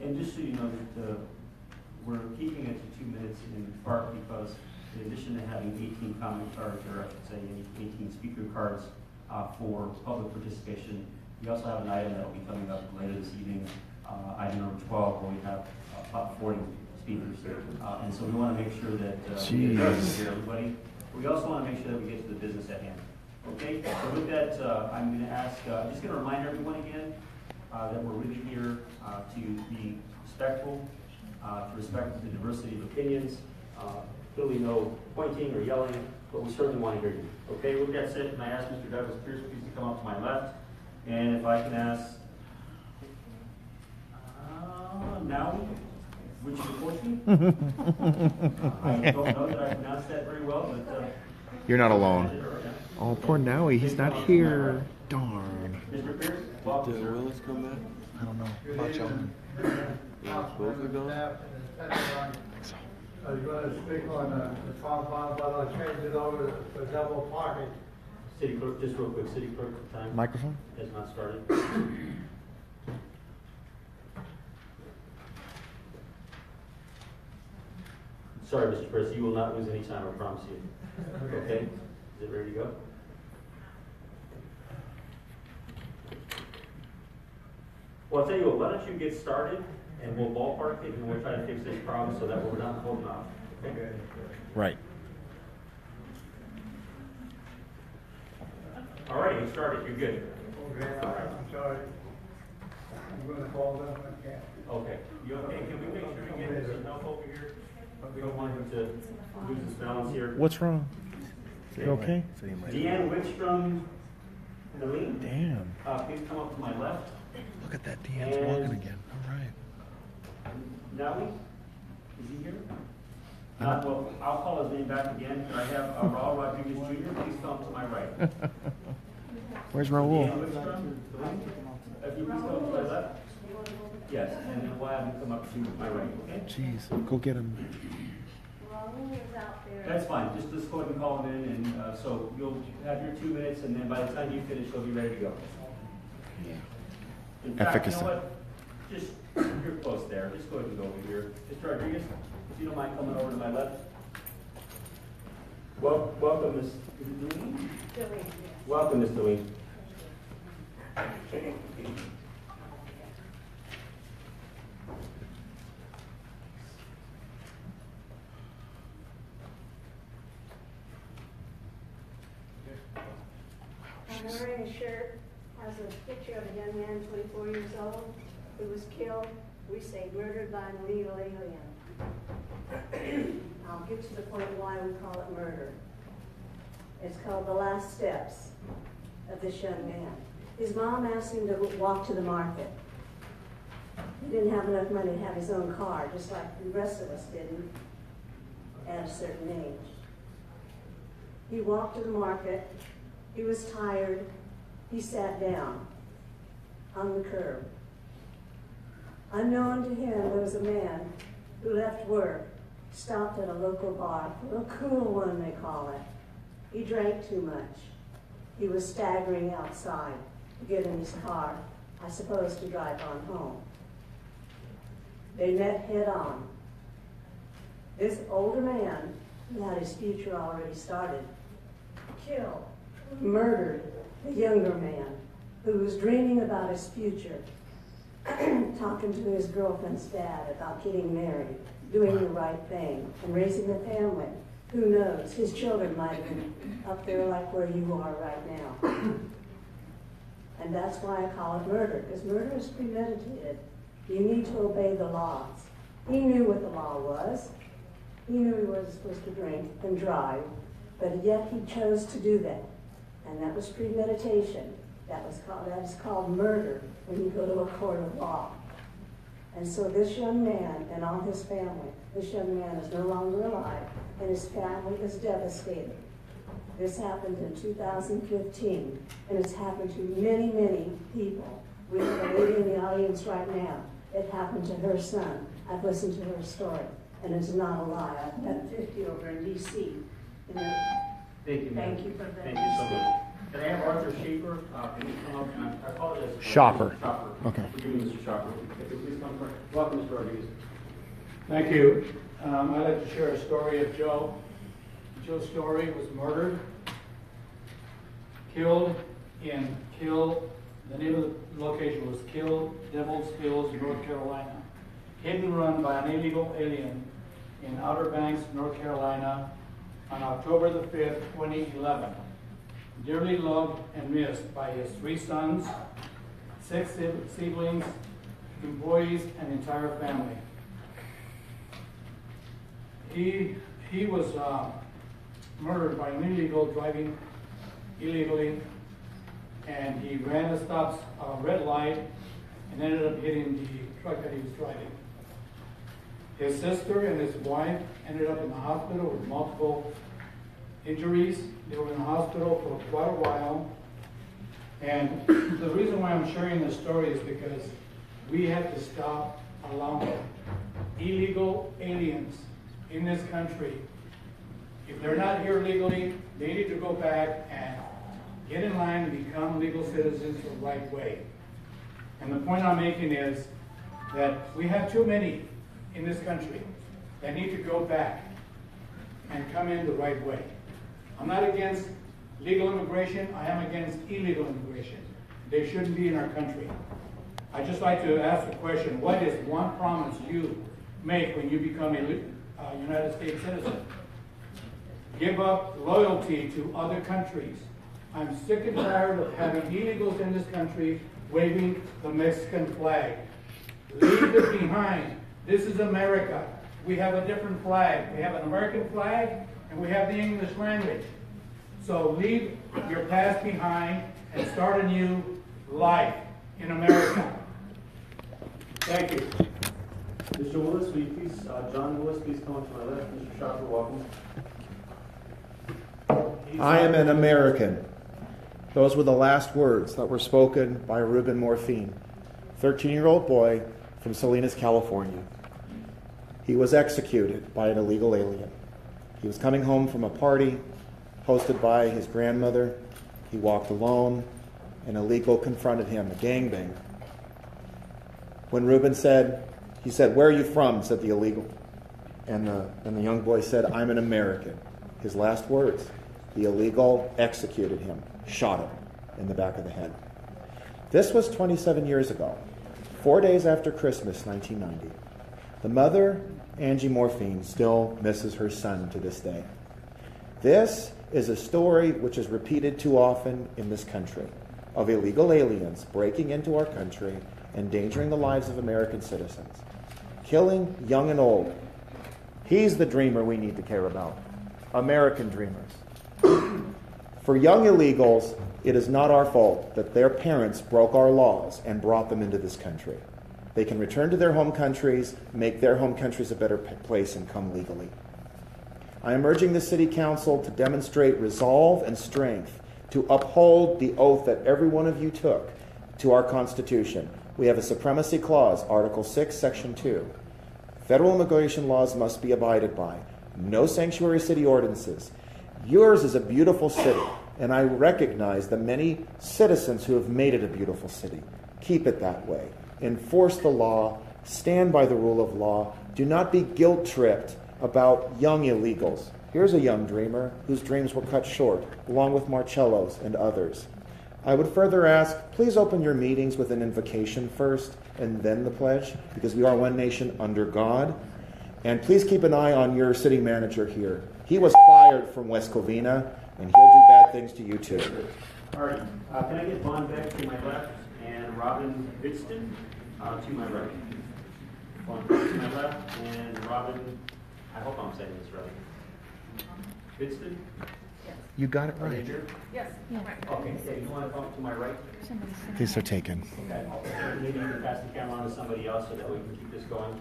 And just so you know that we're keeping it to 2 minutes in part because in addition to having 18 comment cards, or I should say 18 speaker cards for public participation, we also have an item that will be coming up later this evening, item number 12, where we have about 40 speakers. And so we want to make sure that we address everybody. We also want to make sure that we get to the business at hand. Okay, so with that, I'm going to ask, just going to remind everyone again that we're really here to be respectful, to respect the diversity of opinions. clearly no pointing or yelling, but we certainly want to hear you. Okay, with that said, can I ask Mr. Douglas Pierce please to come up to my left? And if I can ask, now, would you report me? I don't know that I pronounced that very well, but... You're not alone. Oh, poor Nowie, he's not here. Darn. Mr. Pierce, welcome, Did sir. Willis come back? I don't know. Watch out. Both are gone? I was going to speak on the compound, but I'll change it over to double parking. City clerk, just real quick, city clerk, time. Microphone? Has not started. Sorry, Mr. Pierce, you will not lose any time, I promise you. Okay? Is it ready to go? Well, I'll tell you what, why don't you get started and we'll ballpark it and we'll try to fix this problem so that we're not holding off. Okay? Right. All right, you started, you're good. Okay, I'm sorry. I'm going to call them, I can't. Okay. You okay? Can we make sure we get some help over here? We don't want him to lose his balance here. What's wrong? You okay? Deanne Wickstrom, Helene. Damn. Please come up to my left. Look at that. Deanne's walking again. All right. Nawi, is he here? Well, I'll call his name back again. Can I have Raul Rodriguez Jr.? Please come to my right. Where's Raul? Deanne Wickstrom, Helene. If you please come to my left. Yes, and then we'll have him come up to my right, okay? Jeez, go get him. That's fine. Just let's go ahead and call him in, and so you'll have your 2 minutes, and then by the time you finish, he'll be ready to go. Yeah. In fact, Efficacy. you know what? Just, you're close there. Just go ahead and go over here. Mr. Rodriguez, if you don't mind coming over to my left. Welcome, Ms. Deline. Welcome, Ms. Deline. I'm wearing a shirt, has a picture of a young man, 24 years old, who was killed, we say murdered by an illegal alien. I'll get to the point why we call it murder. It's called the last steps of this young man. His mom asked him to walk to the market. He didn't have enough money to have his own car, just like the rest of us didn't at a certain age. He walked to the market. He was tired. He sat down on the curb. Unknown to him, there was a man who left work, stopped at a local bar, a little cool one they call it. He drank too much. He was staggering outside to get in his car, I suppose to drive on home. They met head on. This older man, who had his future already started, killed, murdered the younger man who was dreaming about his future, talking to his girlfriend's dad about getting married, doing the right thing, and raising a family. Who knows? His children might have been up there like where you are right now. And that's why I call it murder, because murder is premeditated. You need to obey the laws. He knew what the law was. He knew he wasn't supposed to drink and drive, but yet he chose to do that. And that was premeditation. That is called murder when you go to a court of law. And so this young man and all his family, this young man is no longer alive, and his family is devastated. This happened in 2015, and it's happened to many, many people. We have a lady in the audience right now. It happened to her son. I've listened to her story, and it's not a lie. I've met 50 over in D.C. Thank you, Thank you for that. Thank you so much. Can I have Arthur Schaper? Can you come up? I apologize. Schaper. Schaper. Okay. Forgive me, Mr. Schaper. Please come forward. Welcome, Mr. Rodriguez. Thank you. I'd like to share a story of Joe. Joe Story was murdered, killed, the name of the location was Devil's Hills, North Carolina. Hit and run by an illegal alien in Outer Banks, North Carolina on October the 5th, 2011. Dearly loved and missed by his 3 sons, 6 siblings, employees, and entire family. he was murdered by an illegal driving illegally, and he ran a red light and ended up hitting the truck that he was driving. His sister and his wife ended up in the hospital with multiple injuries. They were in the hospital for quite a while. And the reason why I'm sharing this story is because we have to stop allowing illegal aliens in this country. If they're not here legally, they need to go back and get in line to become legal citizens the right way. And the point I'm making is that we have too many in this country that need to go back and come in the right way. I'm not against legal immigration. I am against illegal immigration. They shouldn't be in our country. I'd just like to ask the question, what is one promise you make when you become a United States citizen? Give up loyalty to other countries. I'm sick and tired of having illegals in this country waving the Mexican flag. Leave it behind. This is America. We have a different flag. We have an American flag and we have the English language. So leave your past behind and start a new life in America. Thank you. Mr. Willis, will you please, John Willis, please come to my left. Mr. Schaper, welcome. I am an American. Those were the last words that were spoken by Ruben Morphine, 13-year-old boy from Salinas, California. He was executed by an illegal alien. He was coming home from a party hosted by his grandmother. He walked alone. An illegal confronted him, a gangbanger. When Ruben said, he said, "Where are you from?" said the illegal. And the young boy said, "I'm an American." His last words. The illegal executed him, shot him in the back of the head. This was 27 years ago, 4 days after Christmas, 1990. The mother, Angie Morphine, still misses her son to this day. This is a story which is repeated too often in this country, of illegal aliens breaking into our country, endangering the lives of American citizens, killing young and old. He's the dreamer we need to care about. American dreamers. For young illegals, it is not our fault that their parents broke our laws and brought them into this country. They can return to their home countries, make their home countries a better place, and come legally. I am urging the City Council to demonstrate resolve and strength to uphold the oath that every one of you took to our Constitution. We have a supremacy clause, Article 6, Section 2. Federal immigration laws must be abided by. No sanctuary city ordinances. Yours is a beautiful city, and I recognize the many citizens who have made it a beautiful city. Keep it that way. Enforce the law. Stand by the rule of law. Do not be guilt-tripped about young illegals. Here's a young dreamer whose dreams were cut short, along with Marcello's and others. I would further ask, please open your meetings with an invocation first and then the pledge, because we are one nation under God. And please keep an eye on your city manager here. He was fired from West Covina, and he'll do bad things to you too. All right. Can I get Vaughn Beck to my left and Robin Vidston to my right? Vaughn Beck to my left and Robin, I hope I'm saying this right. Vidston? You got it right. Yes. Okay, so you want to come to my right? These are taken. Okay. Maybe you can pass the camera on to somebody else so that we can keep this going.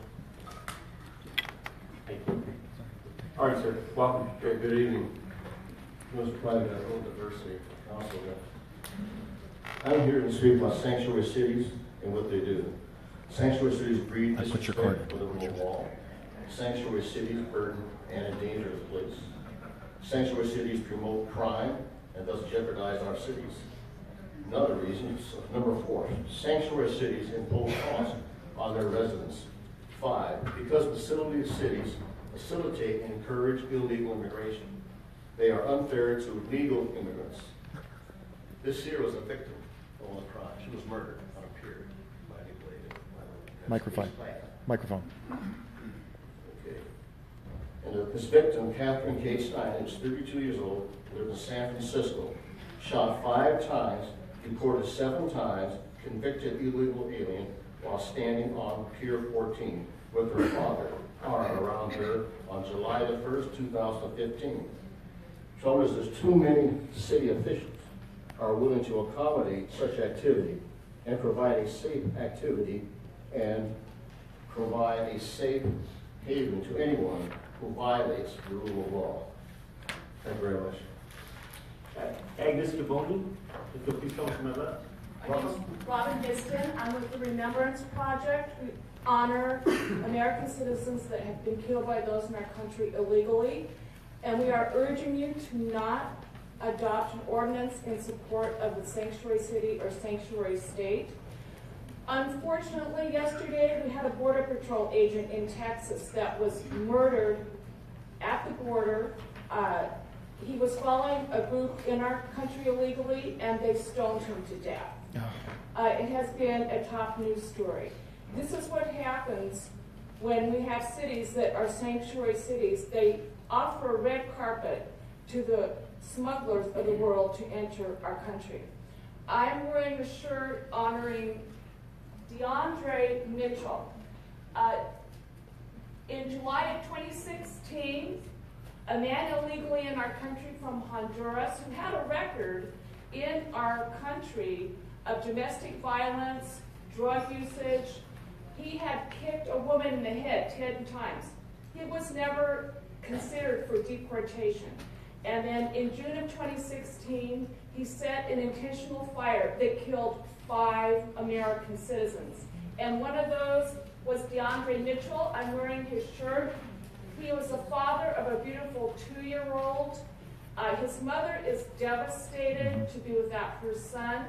Thank you. All right, sir. Welcome. Okay, good evening. Most Private Diversity Council. I'm here to speak about sanctuary cities and what they do. Sanctuary cities breed disrespect for the rule of law. Sanctuary cities burden and endanger the place. Sanctuary cities promote crime and thus jeopardize our cities. Another reason is number 4. Sanctuary cities impose costs on their residents. 5. Because facility cities facilitate and encourage illegal immigration. They are unfair to legal immigrants. This here was a victim of a crime. She was murdered on a pier by a Microphone. Okay. And this victim, Catherine K. Stein, is 32 years old, lived in San Francisco, shot 5 times, deported 7 times, convicted illegal alien while standing on Pier 14 with her father, car around here on July the 1st, 2015. Trouble is, there's too many city officials are willing to accommodate such activity and provide a safe activity and provide a safe haven to anyone who violates the rule of law. Thank you very much. Agnes Gaboni, if you'll please come to my left. My name's Robin Biston. I'm with the Remembrance Project. We honor American citizens that have been killed by those in our country illegally. And we are urging you to not adopt an ordinance in support of the sanctuary city or sanctuary state. Unfortunately, yesterday we had a Border Patrol agent in Texas that was murdered at the border. He was following a group in our country illegally, and they stoned him to death. It has been a top news story. This is what happens when we have cities that are sanctuary cities. They offer a red carpet to the smugglers of the world to enter our country. I'm wearing a shirt honoring DeAndre Mitchell. In July of 2016, a man illegally in our country from Honduras who had a record in our country of domestic violence, drug usage. He had kicked a woman in the head 10 times. He was never considered for deportation. And then in June of 2016, he set an intentional fire that killed 5 American citizens. And one of those was DeAndre Mitchell. I'm wearing his shirt. He was the father of a beautiful 2-year-old. His mother is devastated to be without her son.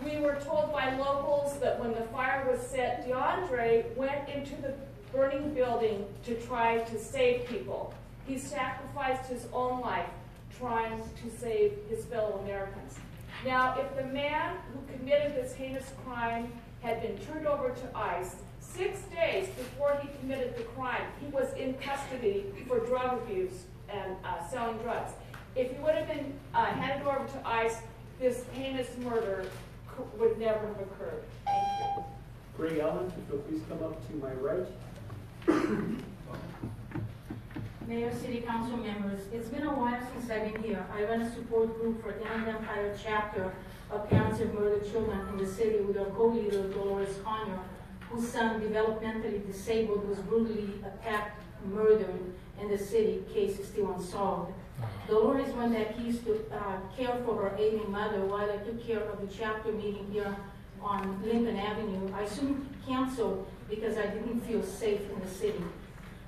We were told by locals that when the fire was set, DeAndre went into the burning building to try to save people. He sacrificed his own life trying to save his fellow Americans. Now, if the man who committed this heinous crime had been turned over to ICE 6 days before he committed the crime, he was in custody for drug abuse and selling drugs. If he would have been handed over to ICE, this heinous murder would never have occurred. Thank you. Greg Allen, if you'll please come up to my right. Mayor, City Council members, it's been a while since I've been here. I run a support group for the Inland Empire chapter of parents of murdered children in the city with our co-leader, Dolores Conyer, whose son, developmentally disabled, was brutally attacked, murdered in the city. Case is still unsolved. Dolores went back east to care for her ailing mother while I took care of the chapter meeting here on Lincoln Avenue. I soon canceled because I didn't feel safe in the city.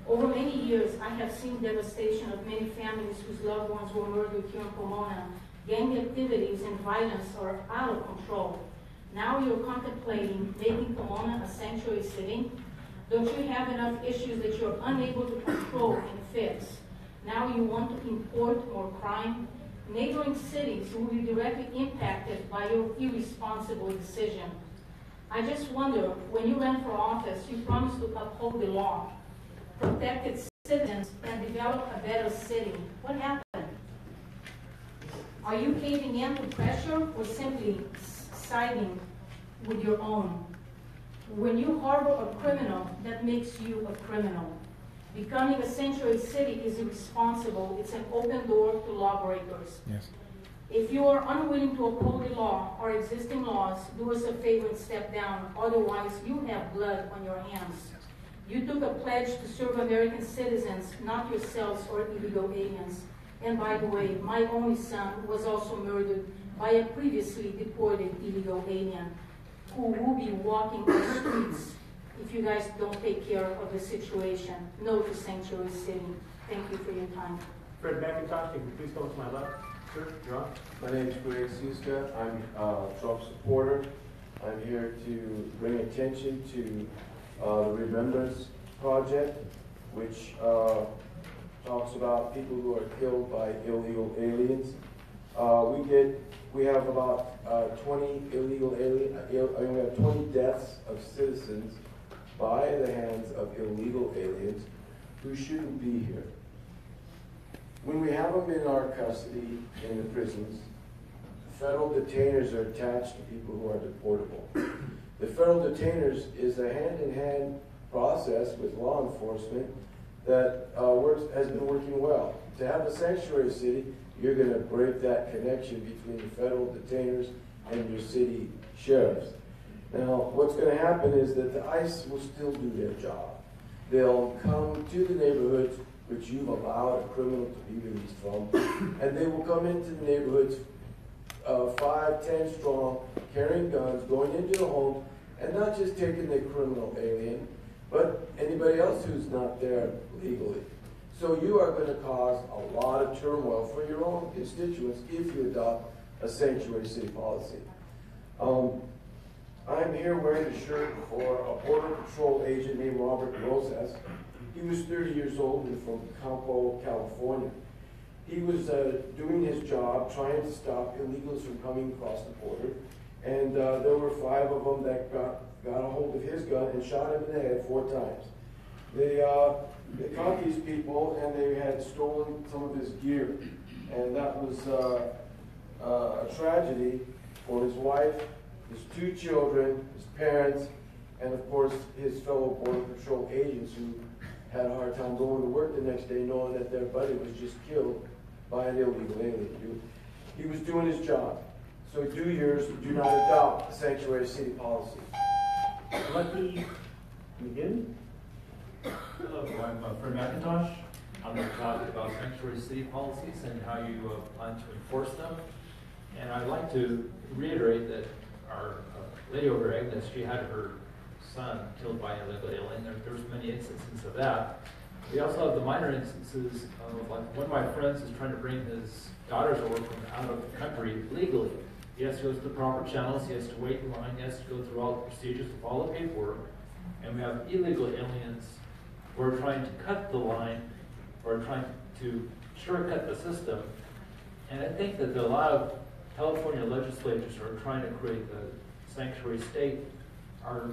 Over many years, I have seen devastation of many families whose loved ones were murdered here in Pomona. Gang activities and violence are out of control. Now you're contemplating making Pomona a sanctuary city. Don't you have enough issues that you're unable to control and fix? Now you want to import more crime? Neighboring cities will be directly impacted by your irresponsible decision. I just wonder, when you ran for office, you promised to uphold the law, protect its citizens, and develop a better city. What happened? Are you caving in to pressure or simply siding with your own? When you harbor a criminal, that makes you a criminal. Becoming a sanctuary city is irresponsible. It's an open door to lawbreakers. Yes. If you are unwilling to uphold the law or existing laws, do us a favor and step down. Otherwise, you have blood on your hands. You took a pledge to serve American citizens, not yourselves or illegal aliens. And by the way, my only son was also murdered by a previously deported illegal alien who will be walking the streets if you guys don't take care of the situation. No to Sanctuary City. Thank you for your time. Fred McIntosh, can you please come to my left? Sir, you're on. My name is Greg Suska. I'm a Trump supporter. I'm here to bring attention to the Remembrance Project, which talks about people who are killed by illegal aliens. We have about 20 illegal we have 20 deaths of citizens by the hands of illegal aliens who shouldn't be here. When we have them in our custody in the prisons, federal detainers are attached to people who are deportable. The federal detainers is a hand-in-hand process with law enforcement that has been working well. To have a sanctuary city, you're going to break that connection between the federal detainers and your city sheriffs. Now, what's going to happen is that the ICE will still do their job. They'll come to the neighborhoods which you've allowed a criminal to be released from, and they will come into the neighborhoods 5, 10 strong, carrying guns, going into the home, and not just taking the criminal alien, but anybody else who's not there legally. So you are going to cause a lot of turmoil for your own constituents if you adopt a sanctuary city policy. I'm here wearing a shirt for a Border Patrol agent named Robert Rosas. He was 30 years old and from Campo, California. He was doing his job, trying to stop illegals from coming across the border. And there were 5 of them that got a hold of his gun and shot him in the head 4 times. They caught these people and they had stolen some of his gear. And that was a tragedy for his wife, his 2 children, his parents, and of course his fellow Border Patrol agents who had a hard time going to work the next day knowing that their buddy was just killed by an illegal alien. He was doing his job. So do yours, do not adopt a sanctuary city policy. Lucky begin? Hello, I'm Fred McIntosh. I'm going to talk about sanctuary city policies and how you plan to enforce them. And I'd like to reiterate that our lady over here, Agnes, she had her son killed by an illegal alien. There's many instances of that. We also have the minor instances of, like, one of my friends is trying to bring his daughters over from out of the country legally. He has to go through the proper channels, he has to wait in line, he has to go through all the procedures to follow paperwork. And we have illegal aliens who are trying to cut the line, or trying to shortcut the system. And I think that a lot of California legislators who are trying to create the sanctuary state are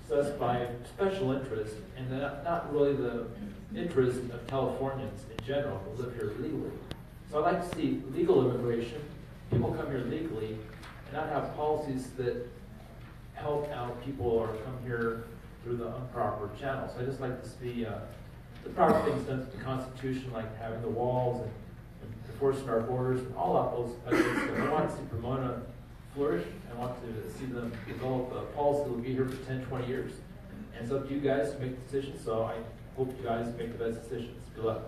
possessed by special interests and not really the interest of Californians in general who live here legally. So I'd like to see legal immigration, people come here legally, and not have policies that help out people or come here through the improper channels. I just like to see the proper things done to the Constitution, like having the walls and enforcing our borders and all of those things. I want to see Pomona flourish. I want to see them develop a policy that will be here for 10, 20 years. And it's up to you guys to make decisions, so I hope you guys make the best decisions. Good luck.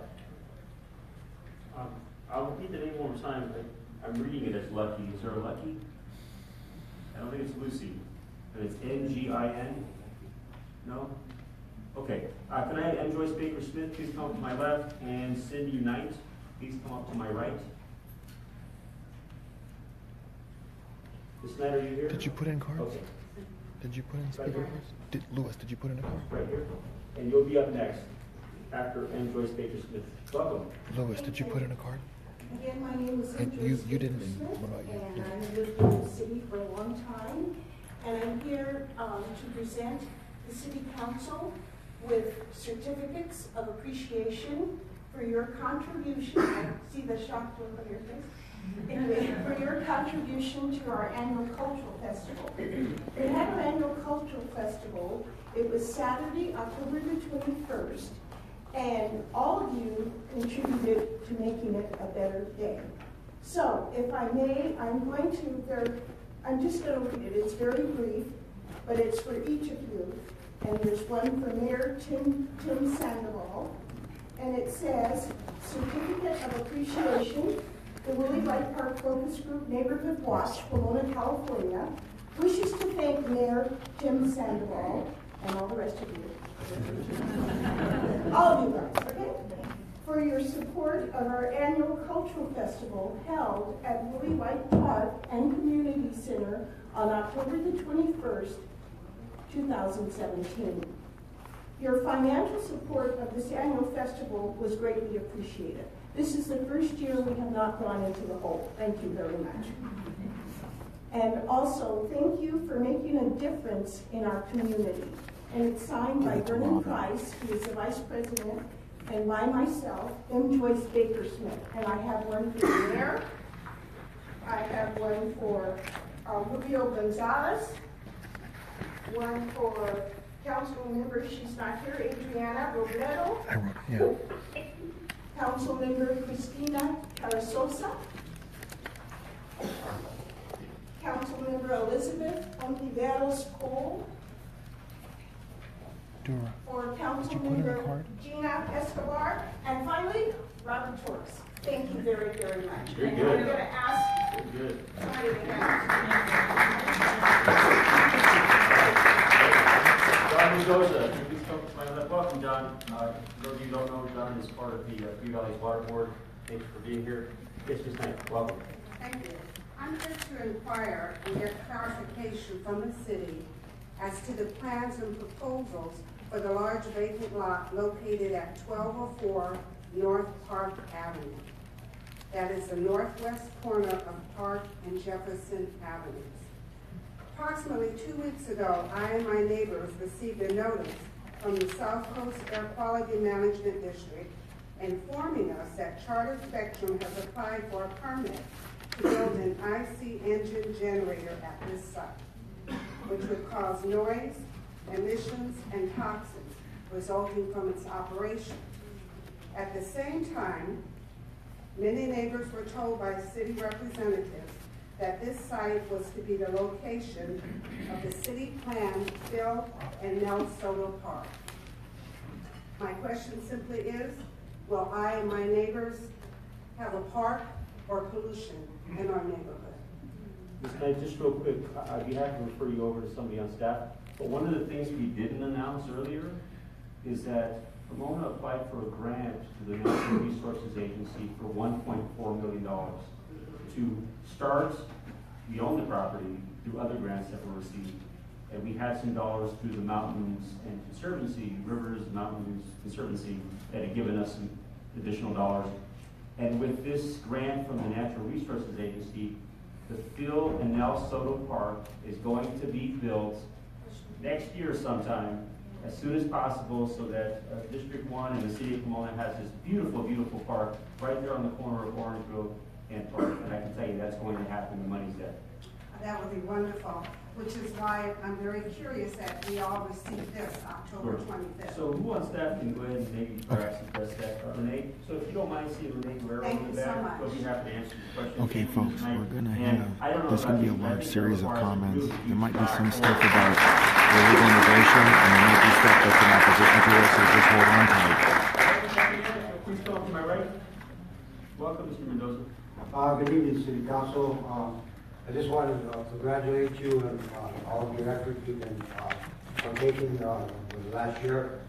I'll repeat the name one more time. I'm reading it as Lucky. Is there a Lucky? I don't think it's Lucy. And it's N-G-I-N? No? Okay. Can I have Joyce Baker Smith please come up to my left, and Cindy Knight please come up to my right. Ms. Knight, are you here? Did you put in cards? Okay. Did you put in speaker cards? Louis, did you put in a card? Right here. And you'll be up next after Joyce Baker Smith. Welcome. Louis, did you put in a card? Again, my name is And Joyce you didn't. Smith, What about you? and I've lived in the city for a long time. And I'm here to present the City Council with certificates of appreciation for your contribution. I see the shock look on your face. Anyway, for your contribution to our annual cultural festival. We had our annual cultural festival. It was Saturday, October the 21st, and all of you contributed to making it a better day. So, if I may, I'm just going to read it. It's very brief, but it's for each of you. And there's one for Mayor Tim Sandoval, and it says, Certificate of Appreciation. The Willie Wright Park Focus Group Neighborhood Watch, Pomona, California, wishes to thank Mayor Tim Sandoval and all the rest of you. All of you guys, okay? For your support of our annual cultural festival held at Willie Wright Park and Community Center on October the 21st, 2017. Your financial support of this annual festival was greatly appreciated. This is the first year we have not gone into the hole. Thank you very much. And also, thank you for making a difference in our community. And it's signed by Vernon Price, who is the Vice President, and by myself, M. Joyce Baker Smith. And I have one for the Mayor. I have one for Rubio Gonzalez, one for council member, she's not here, Adriana Robledo. I wrote, yeah. Council member Cristina Carasosa. Council member Elizabeth Ontiveros Cole. Dora. For council Did you put in a member card? Gina Escobar. And finally, Robert Torres. Thank you very, very much. Very And good. I'm going to ask Very good. somebody to hand. John Mendoza, please come to my left. Welcome, John. For those of you who don't know, John is part of the Green Valley's Water Board. Thank you for being here. Yes, Ms. Knight, welcome. Thank you. I'm here to inquire and get clarification from the city as to the plans and proposals for the large vacant lot located at 1204 North Park Avenue. That is the northwest corner of Park and Jefferson Avenues. Approximately 2 weeks ago, I and my neighbors received a notice from the South Coast Air Quality Management District informing us that Charter Spectrum has applied for a permit to build an IC engine generator at this site, which would cause noise, emissions, and toxins resulting from its operation. At the same time, many neighbors were told by city representatives that this site was to be the location of the city planned Phil and Nell Soto Park. My question simply is, will I and my neighbors have a park or pollution in our neighborhood? Ms. Knight, just real quick, I'd be happy to refer you over to somebody on staff. But one of the things we didn't announce earlier is that Pomona applied for a grant to the Natural Resources Agency for $1.4 million to start, we own the property, through other grants that were received. And we had some dollars through the Mountains and Conservancy, Rivers, Mountains, Conservancy, that had given us some additional dollars. And with this grant from the Natural Resources Agency, the Phil and Nell Soto Park is going to be built next year sometime, as soon as possible, so that District 1 and the city of Pomona has this beautiful, beautiful park right there on the corner of Orange Grove and Park. And I can tell you that's going to happen, the money's there. That would be wonderful, which is why I'm very curious that we all received this October 25th. So who on staff can go ahead and maybe perhaps address that? Renee, so if you don't mind seeing Renee Guerrero in the back, we'll be happy to answer your questions. Okay, folks, we're gonna have, there's gonna be a large series of comments. There might be some stuff about illegal immigration, and there might be stuff that's in opposition to us, so just hold on tight. Please come up to my right. Welcome, Mr. Mendoza. Good evening, City Council. I just wanted to congratulate you and all of your efforts you've been taking for the last year.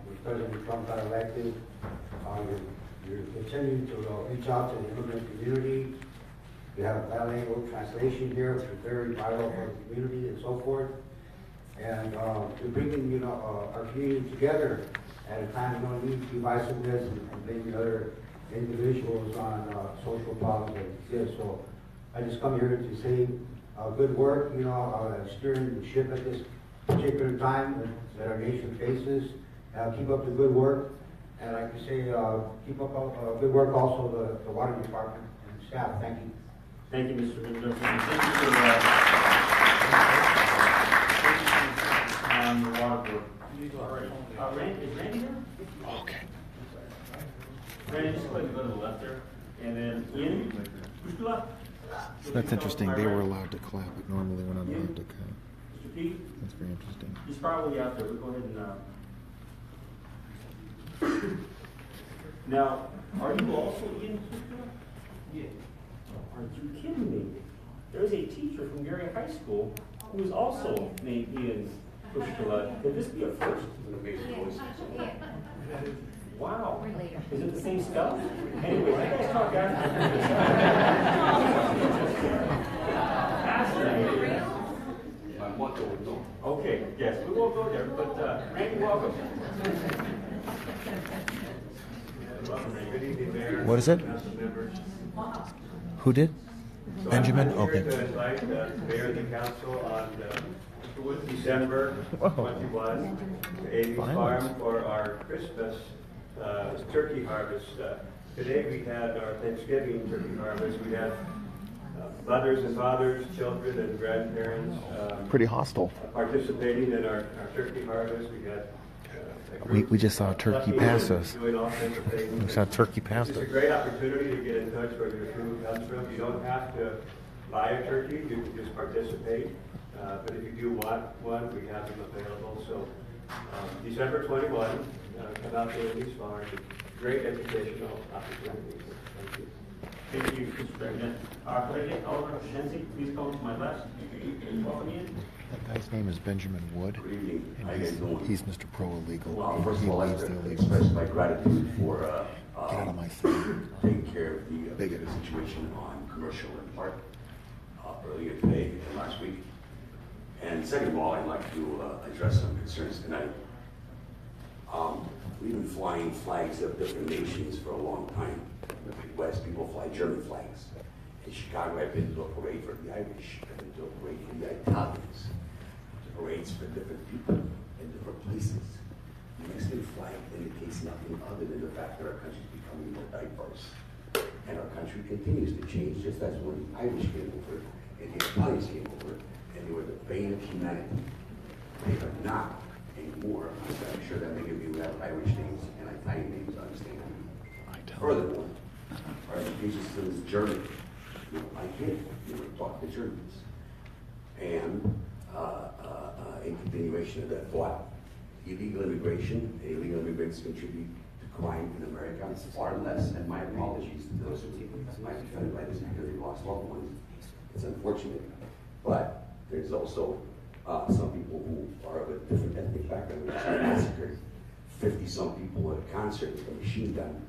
With President Trump got elected, you're continuing to reach out to the immigrant community. You have bilingual translation here, which is very vital for the community and so forth. And you're bringing our community together at a time of no need to divisiveness and blaming other individuals on social problems that exist. So I just come here to say good work, steering the ship at this particular time that our nation faces. Keep up the good work. And like I say, keep up good work also the water department and staff. Thank you. Thank you, Mr. Mendoza. Thank you for the water board. All right. Is Randy here? Okay. Randy, just go ahead and go to the left there. And then Ian, who's to the left? So that's interesting. They were allowed to clap, but normally we're not allowed to clap. Mr. Pete? That's very interesting. He's probably out there. We'll go ahead and... Now, are you also Ian? Yeah. Are you kidding me? There's a teacher from Gary High School who is also named Ian Pushkala. Could this be a first? An amazing voice. Wow. Is it the same spell? Anyway, you guys talk after. Okay, yes, we won't go there, but Randy, welcome. Good evening, Mayor. What is it? Who did? So Benjamin? I'm here Okay. to invite the mayor and the council on December 21 to Amy's Farm for our Christmas turkey harvest. Today we had our Thanksgiving turkey harvest. We had mothers and fathers, children and grandparents. Pretty hostile. Participating in our turkey harvest. We got We just saw a turkey pass us. doing all kinds of things. We saw a turkey pass us. It's a great opportunity to get in touch where your food comes from. You don't have to buy a turkey, you can just participate. But if you do want one, we have them available. So December 21, come out to these farms. Great educational opportunities. Thank you. Thank you, Mr. President. Could I get Oliver Shenzi, please come to my left? Welcome in. That guy's name is Benjamin Wood, and he's Mr. Pro Illegal. Well, first He of all, I'd leads like the to illegals. express my gratitude for Get out of my thing. taking care of the situation on Commercial and Park earlier today and last week. And second of all, I'd like to address some concerns tonight. We've been flying flags of different nations for a long time. In the Midwest, people fly German flags. In Chicago, I've been to a parade for the Irish. I've been to a parade for the Italians. Parades for different people in different places. The Mexican flag indicates nothing other than the fact that our country is becoming more diverse. And our country continues to change, just as when the Irish came over and the Italians came over, and they were the bane of humanity. They are not anymore. I'm sure that many of you who have Irish names and Italian names understand. Furthermore, our education system is German. You know, my kid, were taught the Germans. And in continuation of that thought, illegal immigration and illegal immigrants contribute to crime in America far less, and my apologies to those who might be offended by this because they lost loved ones. It's unfortunate. But there's also some people who are of a different ethnic background, which are massacred. 50-some people at a concert with a machine gun,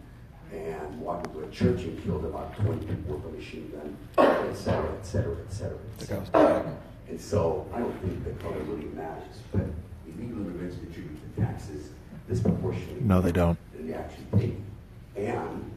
and walked into a church and killed about 20 people with a machine gun, et cetera, et cetera, et cetera, et cetera. And so I don't think the color really matters, but illegal immigrants contribute to taxes disproportionately. No, they don't. Than they actually pay. And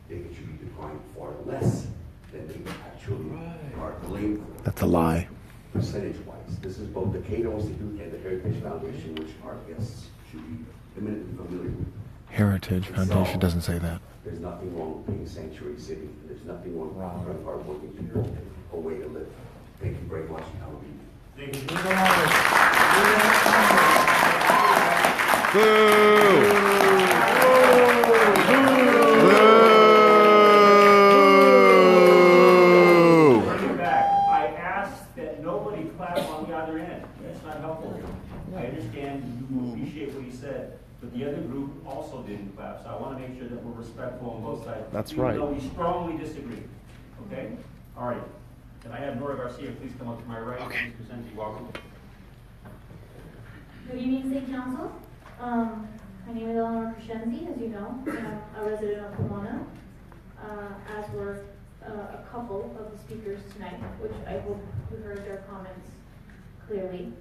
they contribute to crime far less than they actually are blamed for. That's a lie. Percentage-wise. This is both the Cato Institute and the Heritage Foundation, which our guests should be eminently familiar with. Heritage Foundation doesn't say that. There's nothing wrong with being a sanctuary city. There's nothing wrong with offering hardworking people a way to live. Thank you very much. Have a good evening. Thank you. Bring back. I asked that nobody clap on the other end. That's not helpful. I understand you appreciate what he said, but the other group also didn't clap. So I want to make sure that we're respectful on both sides. That's even right. Though we strongly disagree. Okay? All right. Can I have Nora Garcia please come up to my right? Okay. Mr. Sensi, welcome. Good evening, City Council. My name is Eleanor Crescenzi, as you know. I'm a resident of Pomona, as were a couple of the speakers tonight, which I hope you heard their comments clearly.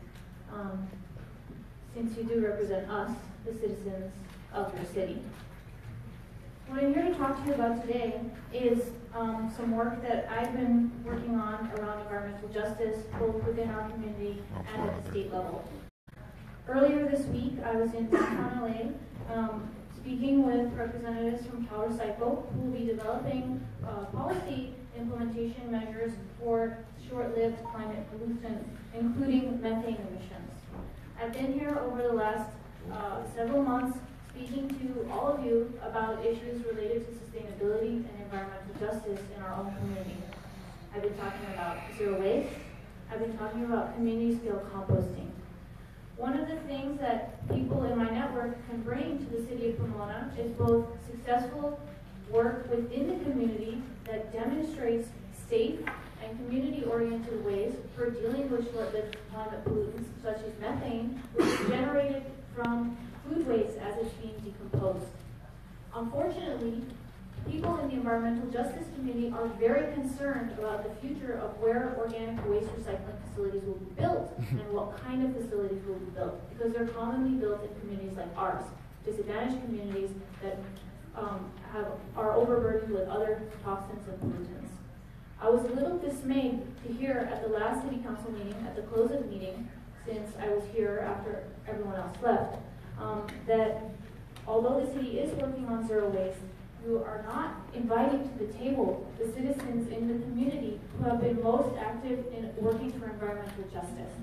Since you do represent us, the citizens of your city. What I'm here to talk to you about today is some work that I've been working on around environmental justice, both within our community and at the state level. Earlier this week, I was in downtown LA speaking with representatives from CalRecycle who will be developing policy implementation measures for short-lived climate pollution, including methane emissions. I've been here over the last several months speaking to all of you about issues related to sustainability and environmental justice in our own community. I've been talking about zero waste. I've been talking about community-scale composting. One of the things that people in my network can bring to the city of Pomona is both successful work within the community that demonstrates safe and community-oriented ways for dealing with short-lived climate pollutants, such as methane, which is generated from food waste as it's being decomposed. Unfortunately, people in the environmental justice community are very concerned about the future of where organic waste recycling facilities will be built and what kind of facilities will be built, because they're commonly built in communities like ours, disadvantaged communities that are overburdened with other toxins and pollutants. I was a little dismayed to hear at the last city council meeting, at the close of the meeting, since I was here after everyone else left, that although the city is working on zero waste, you are not inviting to the table the citizens in the community who have been most active in working for environmental justice.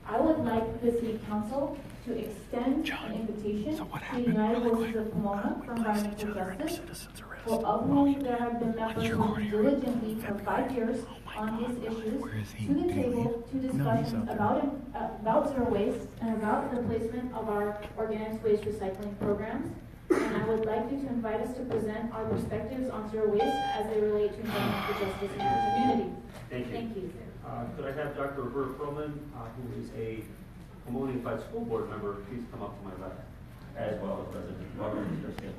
I would like the City Council to extend an invitation to the United Voices of Pomona for Environmental Justice, for of whom there have been members working diligently for 5 years on these issues, to the table to discussions about zero waste and about the placement of our organic waste recycling programs. And I would like you to invite us to present our perspectives on zero waste as they relate to environmental justice in our community. Thank you. Could I have Dr. Roberta Perlman, who is a Pomona Unified School Board member, please come up to my left, as well as President Garcia.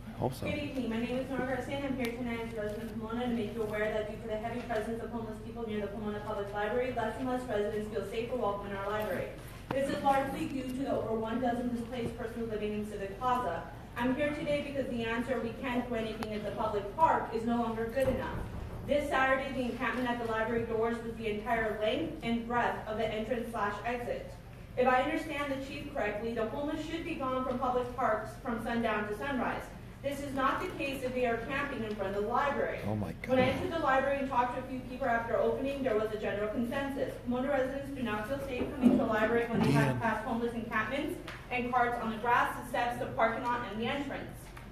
I hope so. Good evening. My name is Nora Garcia, and I'm here tonight as a resident of Pomona to make you aware that due to the heavy presence of homeless people near the Pomona Public Library, less and less residents feel safe or welcome in our library. This is largely due to the over 1 dozen displaced persons living in Civic Plaza. I'm here today because the answer we can't do anything at the public park is no longer good enough. This Saturday, the encampment at the library doors was the entire length and breadth of the entrance/exit. If I understand the chief correctly, the homeless should be gone from public parks from sundown to sunrise. This is not the case if they are camping in front of the library. Oh my God. When I entered the library and talked to a few people after opening, there was a general consensus. Pomona residents do not feel safe coming to a library when they have to pass homeless encampments and carts on the grass, the steps, the parking lot, and the entrance.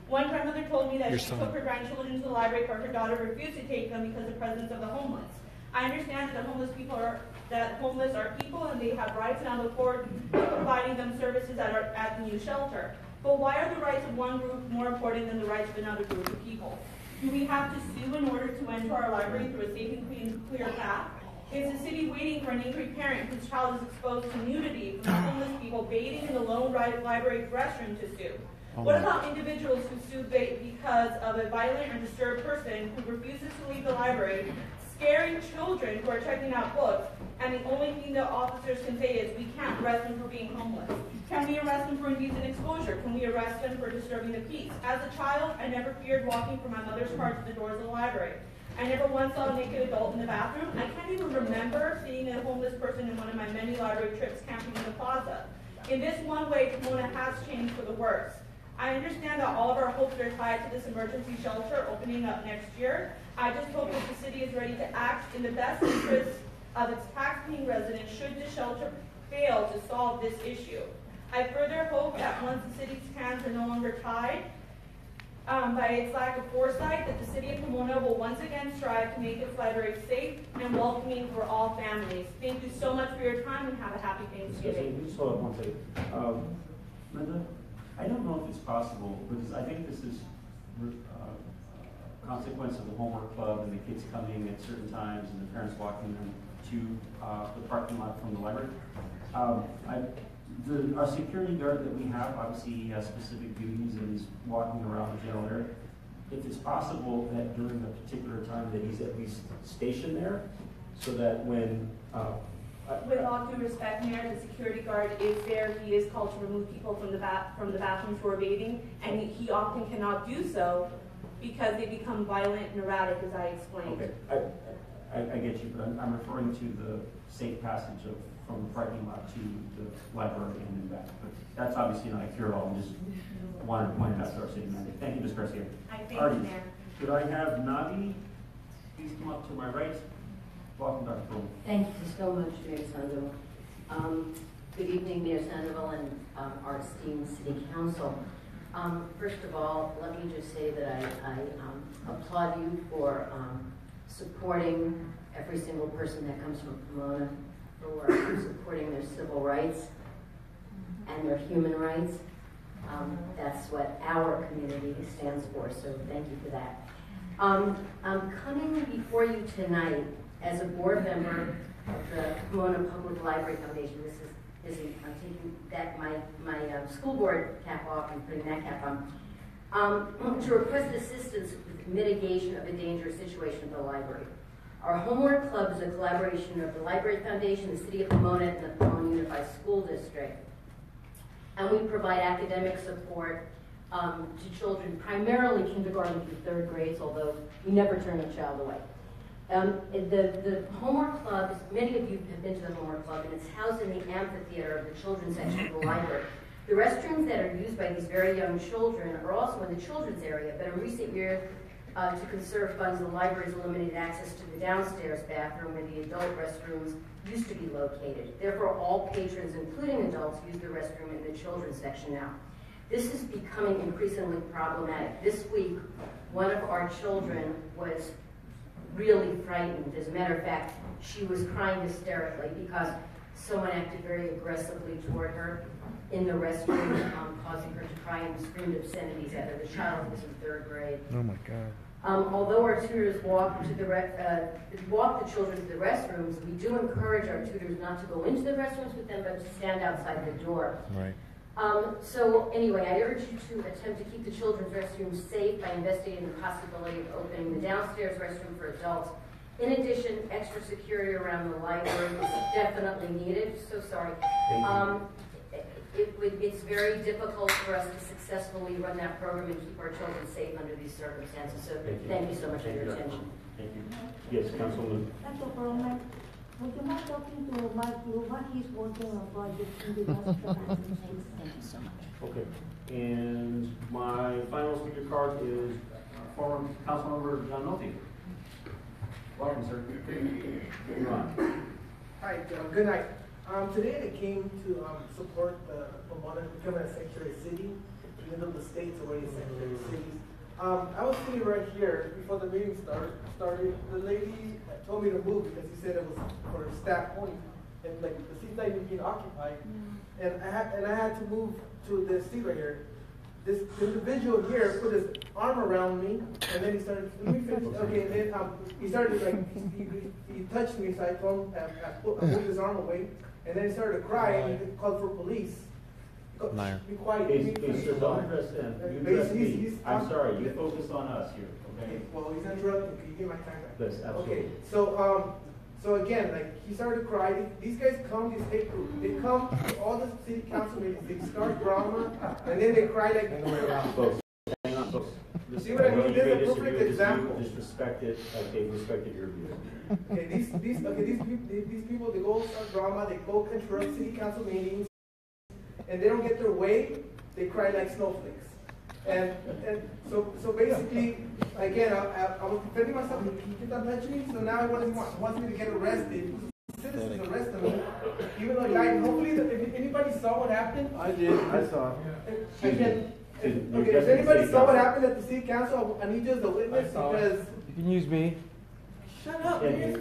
One grandmother told me that she took her grandchildren to the library, but her daughter refused to take them because of the presence of the homeless. I understand that homeless are people and they have rights, and I look forward to providing them services at the new shelter. But why are the rights of one group more important than the rights of another group of people? Do we have to sue in order to enter our library through a safe and clear path? Is the city waiting for an angry parent whose child is exposed to nudity from homeless people bathing in the lone library restroom to sue? What about individuals who sue because of a violent or disturbed person who refuses to leave the library, scaring children who are checking out books, and the only thing the officers can say is, we can't arrest them for being homeless? Can we arrest them for indecent exposure? Can we arrest them for disturbing the peace? As a child, I never feared walking from my mother's car to the doors of the library. I never once saw a naked adult in the bathroom. I can't even remember seeing a homeless person in one of my many library trips camping in the plaza. In this one way, Pomona has changed for the worse. I understand that all of our hopes are tied to this emergency shelter opening up next year. I just hope that the city is ready to act in the best interest of its tax-paying residents should the shelter fail to solve this issue. I further hope that once the city's hands are no longer tied by its lack of foresight, that the city of Pomona will once again strive to make its library safe and welcoming for all families. Thank you so much for your time and have a happy Thanksgiving. Just hold on one second. Linda, I don't know if it's possible, because I think this is a consequence of the homework club and the kids coming at certain times and the parents walking them to the parking lot from the library. Our security guard that we have, obviously he has specific duties and he's walking around the general area. If it's possible that during a particular time that he's at least stationed there, so that when with all due respect, Mayor, the security guard is there. He is called to remove people from the bathrooms who are bathing, and he often cannot do so because they become violent and erratic, as I explained. Okay, I get you, but I'm referring to the safe passage from the parking lot to the library and then back. But that's obviously not a cure-all. I just wanted to point it out to our city manager. Thank you, Ms. Garcia. Thank you, Mayor. Could I have Navi please come up to my right? Welcome, Dr. Pearl. Thank you so much, Mayor Sandoval. Good evening, Mayor Sandoval and our esteemed City Council. First of all, let me just say that I applaud you for supporting every single person that comes from Pomona, for supporting their civil rights and their human rights. That's what our community stands for, so thank you for that. I'm coming before you tonight as a board member of the Pomona Public Library Foundation. I'm taking that my school board cap off and putting that cap on, to request assistance with mitigation of a dangerous situation at the library. Our Homework Club is a collaboration of the Library Foundation, the City of Pomona, and the Pomona Unified School District. And we provide academic support to children, primarily kindergarten through 3rd grades, although we never turn a child away. The Homework Club, many of you have been to the Homework Club, and it's housed in the amphitheater of the children's section of the library. The restrooms that are used by these very young children are also in the children's area, but in recent years, to conserve funds, the library has eliminated access to the downstairs bathroom where the adult restrooms used to be located. Therefore, all patrons, including adults, use the restroom in the children's section now. This is becoming increasingly problematic. This week, one of our children was really frightened. As a matter of fact, she was crying hysterically because someone acted very aggressively toward her in the restroom, causing her to cry and screamed obscenities at her. The child was in 3rd grade. Oh my God. Although our tutors walk the children to the restrooms, we do encourage our tutors not to go into the restrooms with them, but to stand outside the door. Right. So anyway, I urge you to attempt to keep the children's restrooms safe by investigating the possibility of opening the downstairs restroom for adults. In addition, extra security around the library is definitely needed. So sorry. It's very difficult for us to successfully run that program and keep our children safe under these circumstances. So thank you so much for your attention. Thank you. Yes, Councilman. Dr. Perlman, would you mind talking to Mike Luba? He's working on projects in the industrial. Thank you so much. Okay. And my final speaker card is former Councilmember John Nolte. Welcome, sir. Hi, good night. Today I came to support the Pomona becoming a sanctuary city, even though the state's already a sanctuary city. I was sitting right here before the meeting started. The lady told me to move because he said it was for a staff point, and like the seat's not even being occupied. And I had to move to this seat right here. This individual here put his arm around me, and then he started. Let me finish. Okay, and then he started like he touched me, so I told him I moved his arm away, and then he started to cry and he called for police. Liar. Be quiet. Sir, don't address him. You address me. I'm sorry. You focus on us here. Okay. Well, he's interrupting. Can you get my time back? Yes, absolutely. Okay. So again, like he started to cry. These guys come, this hate group. They come to all the city council meetings. They start drama, and then they cry like. Folks, hang on, folks. See what I mean? This is a perfect example. Disrespected, they respected your views. Okay, these people, they go start drama. They go interrupt city council meetings, and they don't get their way. They cry like snowflakes. And so basically, again, I was defending myself. He kept on touching me, so now he wants me to get arrested. Citizens arrested me, even though hopefully, if anybody saw what happened. I did. I saw. Okay, if anybody saw what happened at the city council, I need you as a witness because. You can use me. Shut up, please.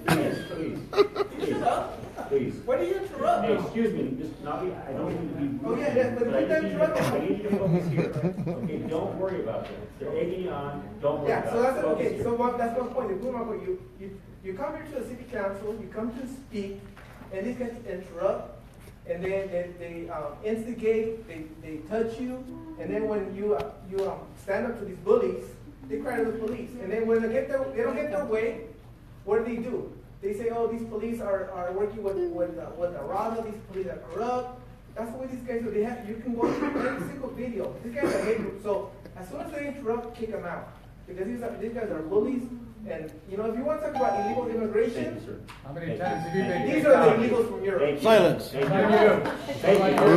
Shut up. Please. Why do you interrupt? Hey, excuse me. Just not be. I don't need to be. Oh yeah, but I you interrupt. I need you to focus here. Okay, don't worry about that. They're egging you on. Don't worry about it. So that's okay. So that's one point. You come here to the city council. You come to speak, and these guys interrupt, and then they instigate. They touch you, and then when you stand up to these bullies, they cry to the police. And then when they don't get their way. What do? They say, oh, these police are working with the RADA, these police are corrupt. That's the way these guys do. You can go through every single video. These guys are hate group. So as soon as they interrupt, kick them out. Because these guys are bullies. And, if you want to talk about illegal immigration, how many times have you been? These are the illegals from Europe. Silence. Thank you.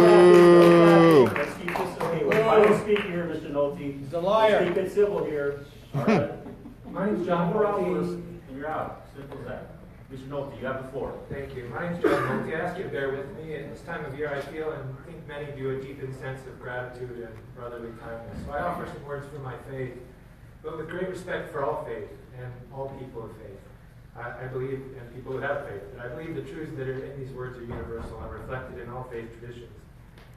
Let's keep this okay. We're final speaker here, Mr. Nolte. He's a liar. Let's keep it civil here. All right. My name's John Nolte. You're out. Simple as that. Mr. Nolte, you have the floor. Thank you. My name's John Nolte. I ask you to bear with me. At this time of year, I feel and think many do a deepened sense of gratitude and brotherly kindness. So I offer some words from my faith, but with great respect for all faith and all people of faith. I believe, and people who have faith, and I believe the truths that are in these words are universal and reflected in all faith traditions.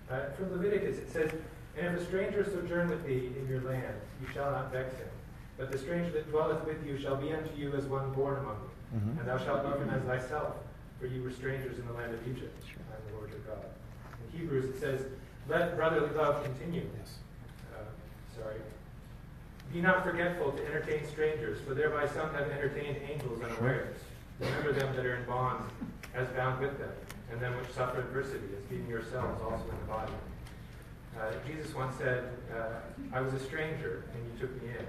From Leviticus, it says, "And if a stranger sojourn with thee in your land, you shall not vex him. But the stranger that dwelleth with you shall be unto you as one born among you. And thou shalt love him as thyself, for you were strangers in the land of Egypt. I am the Lord your God." In Hebrews it says, "Let brotherly love continue." "Be not forgetful to entertain strangers, for thereby some have entertained angels unawares. Remember them that are in bonds, as bound with them, and them which suffer adversity, as being yourselves also in the body." Jesus once said, "I was a stranger, and you took me in."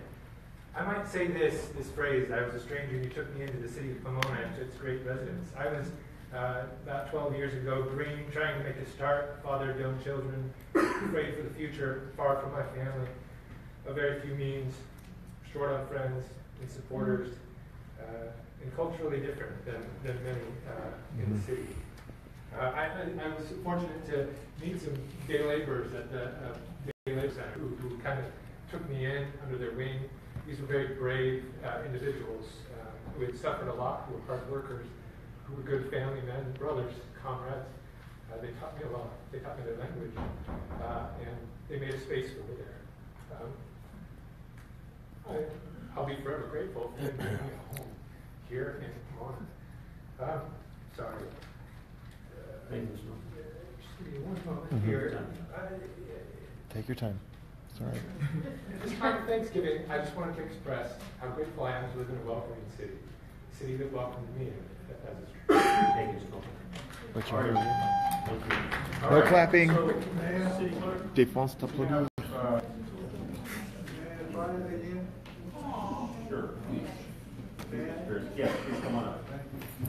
I might say this phrase, "I was a stranger and you took me into the city of Pomona, into its great residence." I was About 12 years ago, green, trying to make a start, fathered young children, afraid for the future, far from my family, of very few means, short on friends and supporters, and culturally different than many in the city. I was fortunate to meet some day laborers at the day labor center who kind of took me in under their wing. These were very brave individuals who had suffered a lot, who were hard workers, who were good family men, brothers, comrades. They taught me a lot. They taught me their language, and they made a space for me there. I'll be forever grateful for them giving me a home here in Pomona. Sorry. Just give me one moment here. Take your time. It's all right. At this time of Thanksgiving, I just wanted to express how grateful I am to live in a welcoming city. A city that welcomed me in. Thank you. What's your No clapping. Défense t'applaudit. Sure. Yeah, please come on up.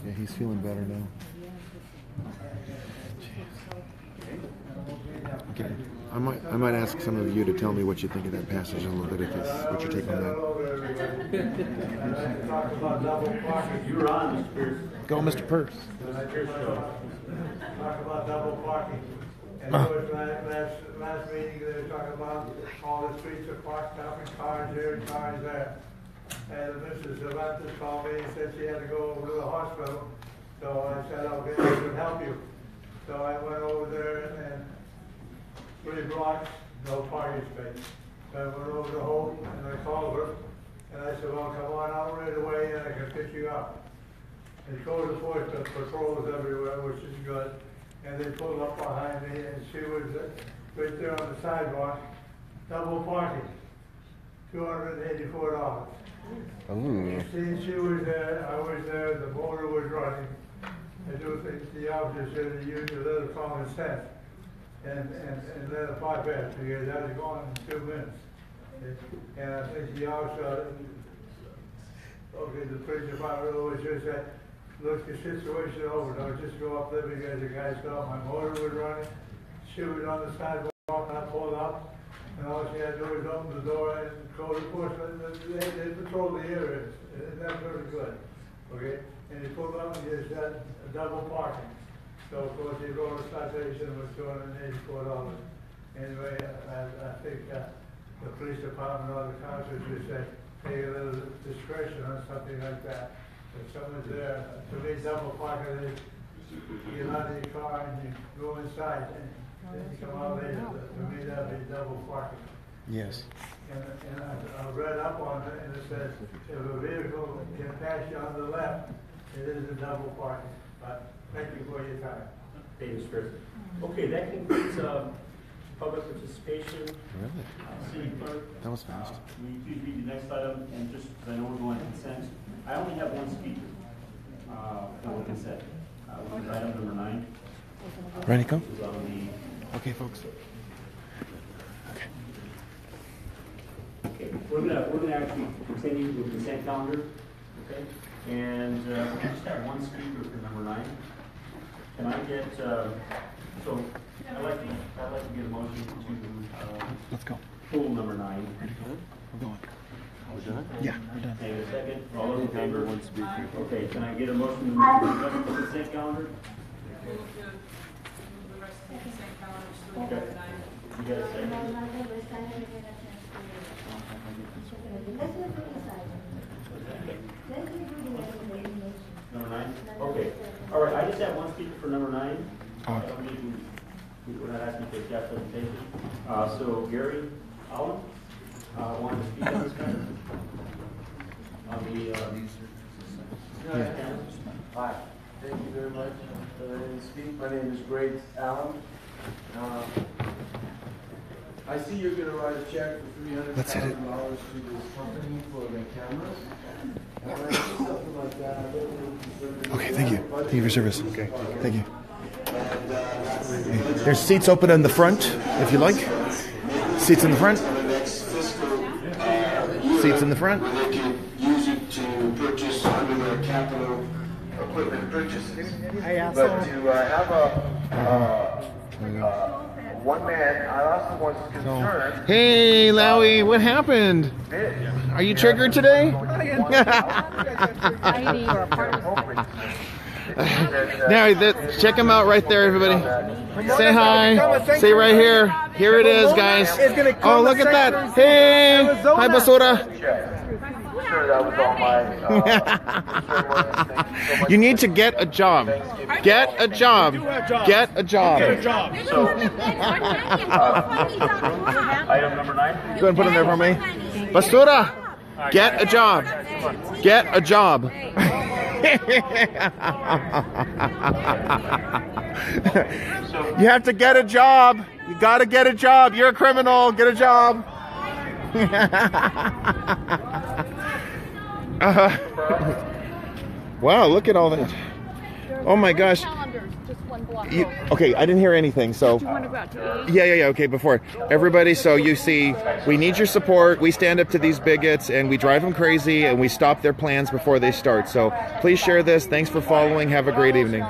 Yeah, he's feeling better now. Okay. I might ask some of you to tell me what you think of that passage in Leviticus. What's your take on that? You're on, Mr. Pierce. Go, Mr. Pierce. Talk about double parking. And last meeting, they were talking about all the streets are parked up and cars here and cars there. And Mrs. Cervantes called me and said she had to go over to the hospital. So I said, okay, I can help you. So I went over there and 3 blocks, no parking space. So I went over to Hope and I called her and I said, well, come on out right away and I can pick you up. And code enforcement patrols everywhere, which is good. And they pulled up behind me and she was right there on the sidewalk, double parking, $284. Ooh. She was there, I was there, the motor was running. I do think the officer should have used a little common sense and let her park there because that was gone in 2 minutes. And I think the officer, okay, the police department always just said, look the situation over, don't just go up there because the guy saw my motor was running. She was on the sidewalk and I pulled up. And all she had to do was open the door and code enforcement. They patrolled the areas. And that's very good. Okay? And he pulled up and he said double parking. So of course he wrote a citation with $284. Anyway, I think the police department or the council should say, take a little discretion on something like that. If someone's there, to me double parking is you get out of your car and you go inside and you come out later. To me that'd be double parking. Yes. And I read up on it and it says if a vehicle can pass you on the left, it is a double parking. But thank you for your time. Thank you, Mr. Pierce. Okay, that concludes public participation. Really? City clerk. That was fast. Will you please read the next item? And just because I know we're going to consent, I only have one speaker for consent, which is item number 9. Ready to go? Which is on the Okay, folks. Okay, we're gonna actually continue with the consent calendar. Okay, and we just have one speaker for number 9. Can I get so I'd like to get a motion to let's go. Pull number 9. Ready to go? We're going. We're done? Yeah, we're done. Hang on a second. All those in favor? One speaker. Okay, can I get a motion to move the rest of the consent calendar? Okay. You got a second? Number 9? Okay. All right, I just have one speaker for number 9. I don't need we're not asking for a staff presentation. So Gary Allen wanted to speak on this matter. On the Hi, thank you very much for letting me speak. My name is Grace Allen. I see you're going to write a check for $300,000 to this company for the cameras. And when I see something like that, I don't really Okay, thank you. Thank you for your service. Okay, thank you. There's seats open in the front, if you like. Seats in the front. Seats in the front. They can use it to purchase under their capital equipment purchases. But to have one man, I also was concerned. Hey, Lowy, what happened? Are you triggered today? Now, check him out right there, everybody. Say hi. Say right here. Here it is, guys. Oh, look at that. Hey. Hi, Basura. You need to get a job. Get a job. Get a job. So, item number 9. Go ahead and put it there for me. Basura, get a job. Get a job. You have to get a job. You gotta get a job. You're a criminal. Get a job. Wow, look at all that. Oh my gosh. Okay, I didn't hear anything, so yeah, okay, before everybody, so you see, we need your support. We stand up to these bigots and we drive them crazy and we stop their plans before they start. So please share this. Thanks for following. Have a great evening.